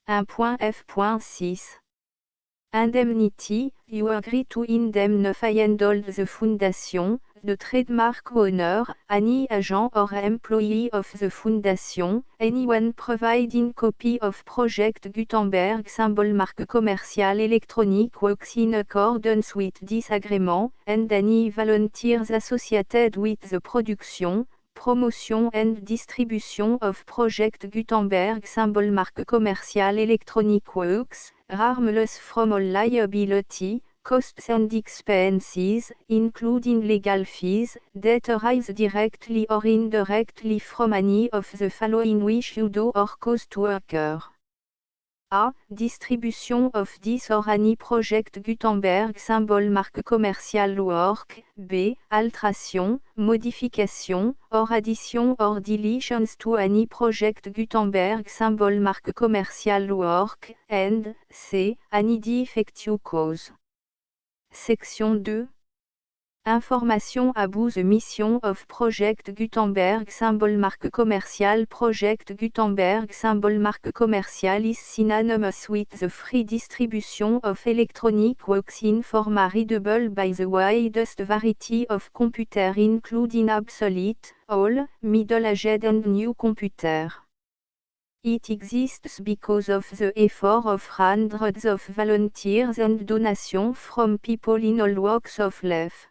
1.f.6 Indemnity, you agree to indemnify and hold the foundation, the trademark owner, any agent or employee of the foundation, anyone providing copy of Project Gutenberg symbol marque commercial electronic works in accordance with this agreement, and any volunteers associated with the production, promotion and distribution of Project Gutenberg symbol marque commercial electronic works, harmless from all liability, costs and expenses, including legal fees, that arise directly or indirectly from any of the following which you do or cause to occur. A. Distribution of this or any Project Gutenberg symbol marque commercial work. B. Alteration, modification, or addition or deletions to any Project Gutenberg symbol marque commercial work. And C. Any defective cause. Section 2. Information about the mission of Project Gutenberg symbol marque commercial. Project Gutenberg symbol marque commercial is synonymous with the free distribution of electronic works in format readable by the widest variety of computer including obsolete, old, middle-aged and new computer. It exists because of the effort of hundreds of volunteers and donations from people in all walks of life.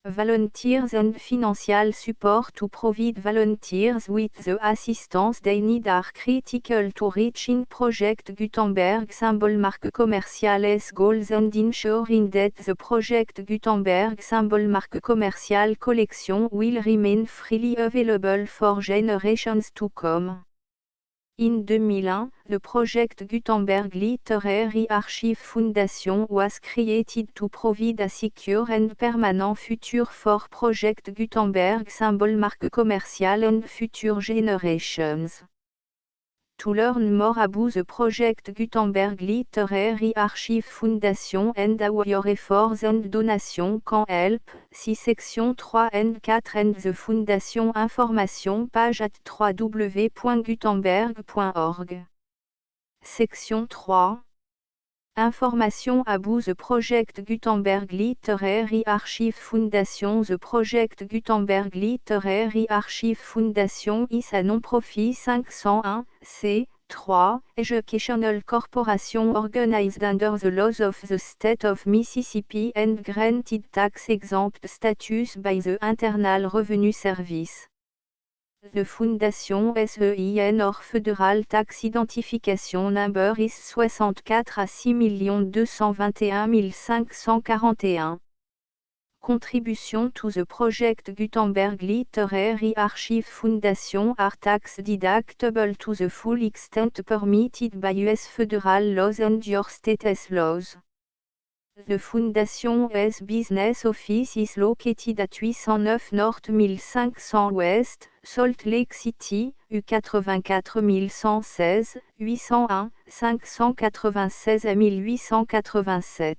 Volunteers and financial support to provide volunteers with the assistance they need are critical to reaching Project Gutenberg symbol marque commercial's goals and ensuring that the Project Gutenberg symbol marque commercial collection will remain freely available for generations to come. In 2001, the Project Gutenberg Literary Archive Foundation was created to provide a secure and permanent future for Project Gutenberg symbol marque commercial and future generations. To learn more about the Project Gutenberg Literary Archive Foundation and how your efforts and donations can help, see section 3 and 4 and the Foundation information page at www.gutenberg.org. Section 3. Information about the Project Gutenberg Literary Archive Foundation. The Project Gutenberg Literary Archive Foundation is a non-profit 501 3. Educational corporation organized under the laws of the state of Mississippi and granted tax-exempt status by the Internal Revenue Service. The Fondation SEIN or Federal Tax Identification Number is 64 à 6 221 541. Contribution to the project Gutenberg Literary Archive Foundation are tax deductible to the full extent permitted by US federal laws and your state's laws. The Foundation's business office is located at 809 North 1500 West, Salt Lake City, U84 116, 801, 596 à 1887.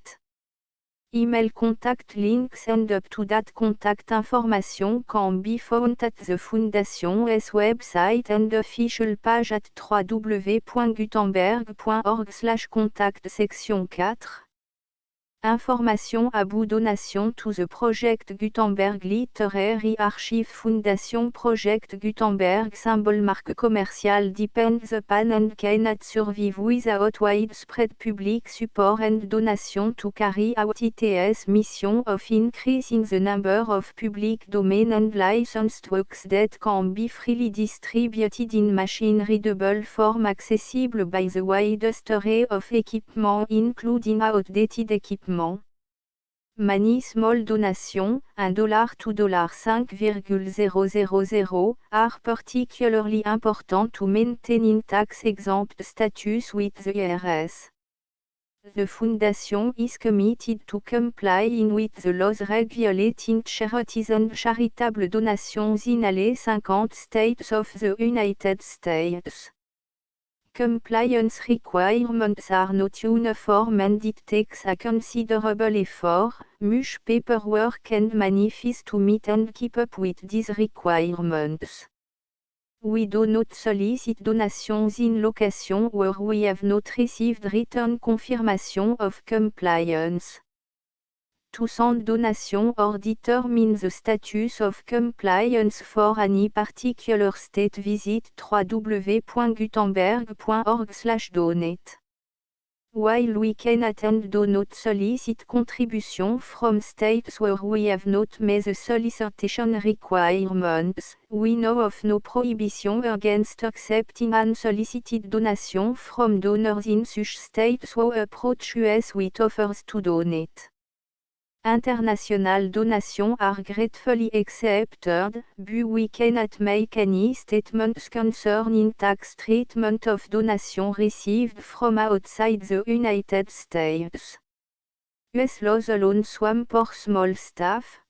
Email contact links and up-to-date contact information can be found at the Foundation's website and official page at www.gutenberg.org/contact section 4. Information about donation to the project Gutenberg Literary Archive Foundation Project Gutenberg symbol marque commercial depends upon and cannot survive without widespread public support and donation to carry out its mission of increasing the number of public domain and licensed works that can be freely distributed in machine-readable form accessible by the widest array of equipment including outdated equipment. Many small donations, $1 to $5,000, are particularly important to maintaining tax-exempt status with the IRS. The Foundation is committed to complying with the laws regulating charities and charitable donations in all 50 states of the United States. Compliance requirements are not uniform and it takes a considerable effort, much paperwork and money fees to meet and keep up with these requirements. We do not solicit donations in locations where we have not received written confirmation of compliance. To send donation or determine the status of compliance for any particular state, visit www.gutenberg.org/donate. While we cannot and do not solicit contribution from states where we have not met the solicitation requirements, we know of no prohibition against accepting unsolicited donation from donors in such states who approach us with offers to donate. International donations are gratefully accepted, but we cannot make any statements concerning tax treatment of donations received from outside the United States. US laws alone swamp for small staff.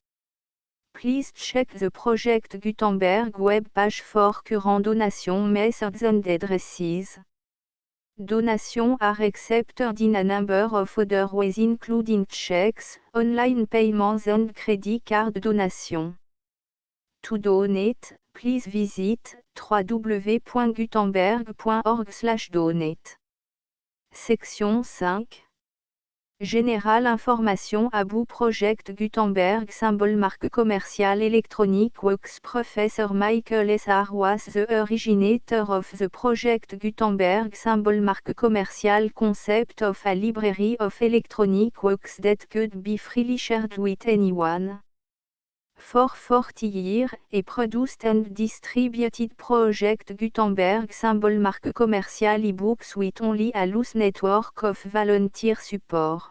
Please check the Project Gutenberg web page for current donation methods and addresses. Donations are accepted in a number of other ways including checks, online payments and credit card donations. To donate, please visit www.gutenberg.org/donate. Section 5. Général information about Project Gutenberg symbol marque commerciale Electronic Works. Professor Michael S.R. was the originator of the Project Gutenberg symbol marque commerciale concept of a library of electronic works that could be freely shared with anyone. For 40 years, he produced and distributed Project Gutenberg symbol marque commerciale e-books with only a loose network of volunteer support.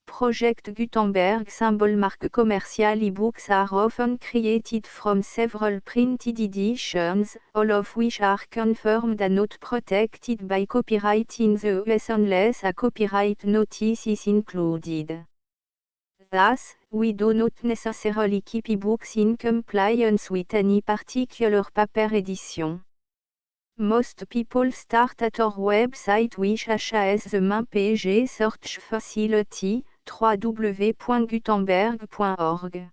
Project Gutenberg symbol marque commerciale e-books are often created from several printed editions, all of which are confirmed and not protected by copyright in the US unless a copyright notice is included. Thus, we do not necessarily keep e-books in compliance with any particular paper edition. Most people start at our website which has the main page search facility, www.gutenberg.org.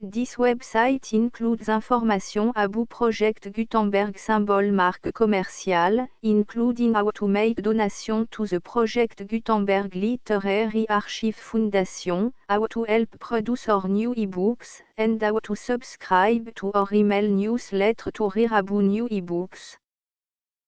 This website includes information about Project Gutenberg symbol marque commerciale, including how to make donation to the Project Gutenberg Literary Archive Foundation, how to help produce our new ebooks, and how to subscribe to our email newsletter to read about new ebooks.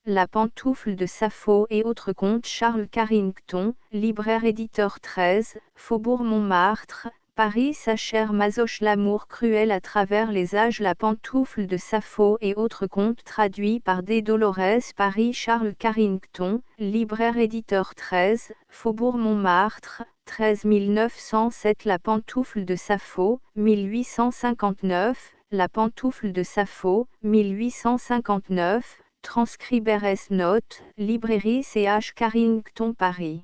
La pantoufle de Sappho et autres contes Charles Carrington, libraire éditeur 13, Faubourg Montmartre, Paris. Sa chère Masoche, l'amour cruel à travers les âges. La pantoufle de Sappho et autres contes traduits par D. Dolores. Paris. Charles Carrington, libraire éditeur 13, Faubourg Montmartre, 13 907. La pantoufle de Sappho, 1859, La pantoufle de Sappho, 1859. Transcriberes note, librairie Ch. Carrington Paris.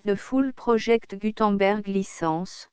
The Full Project Gutenberg licence.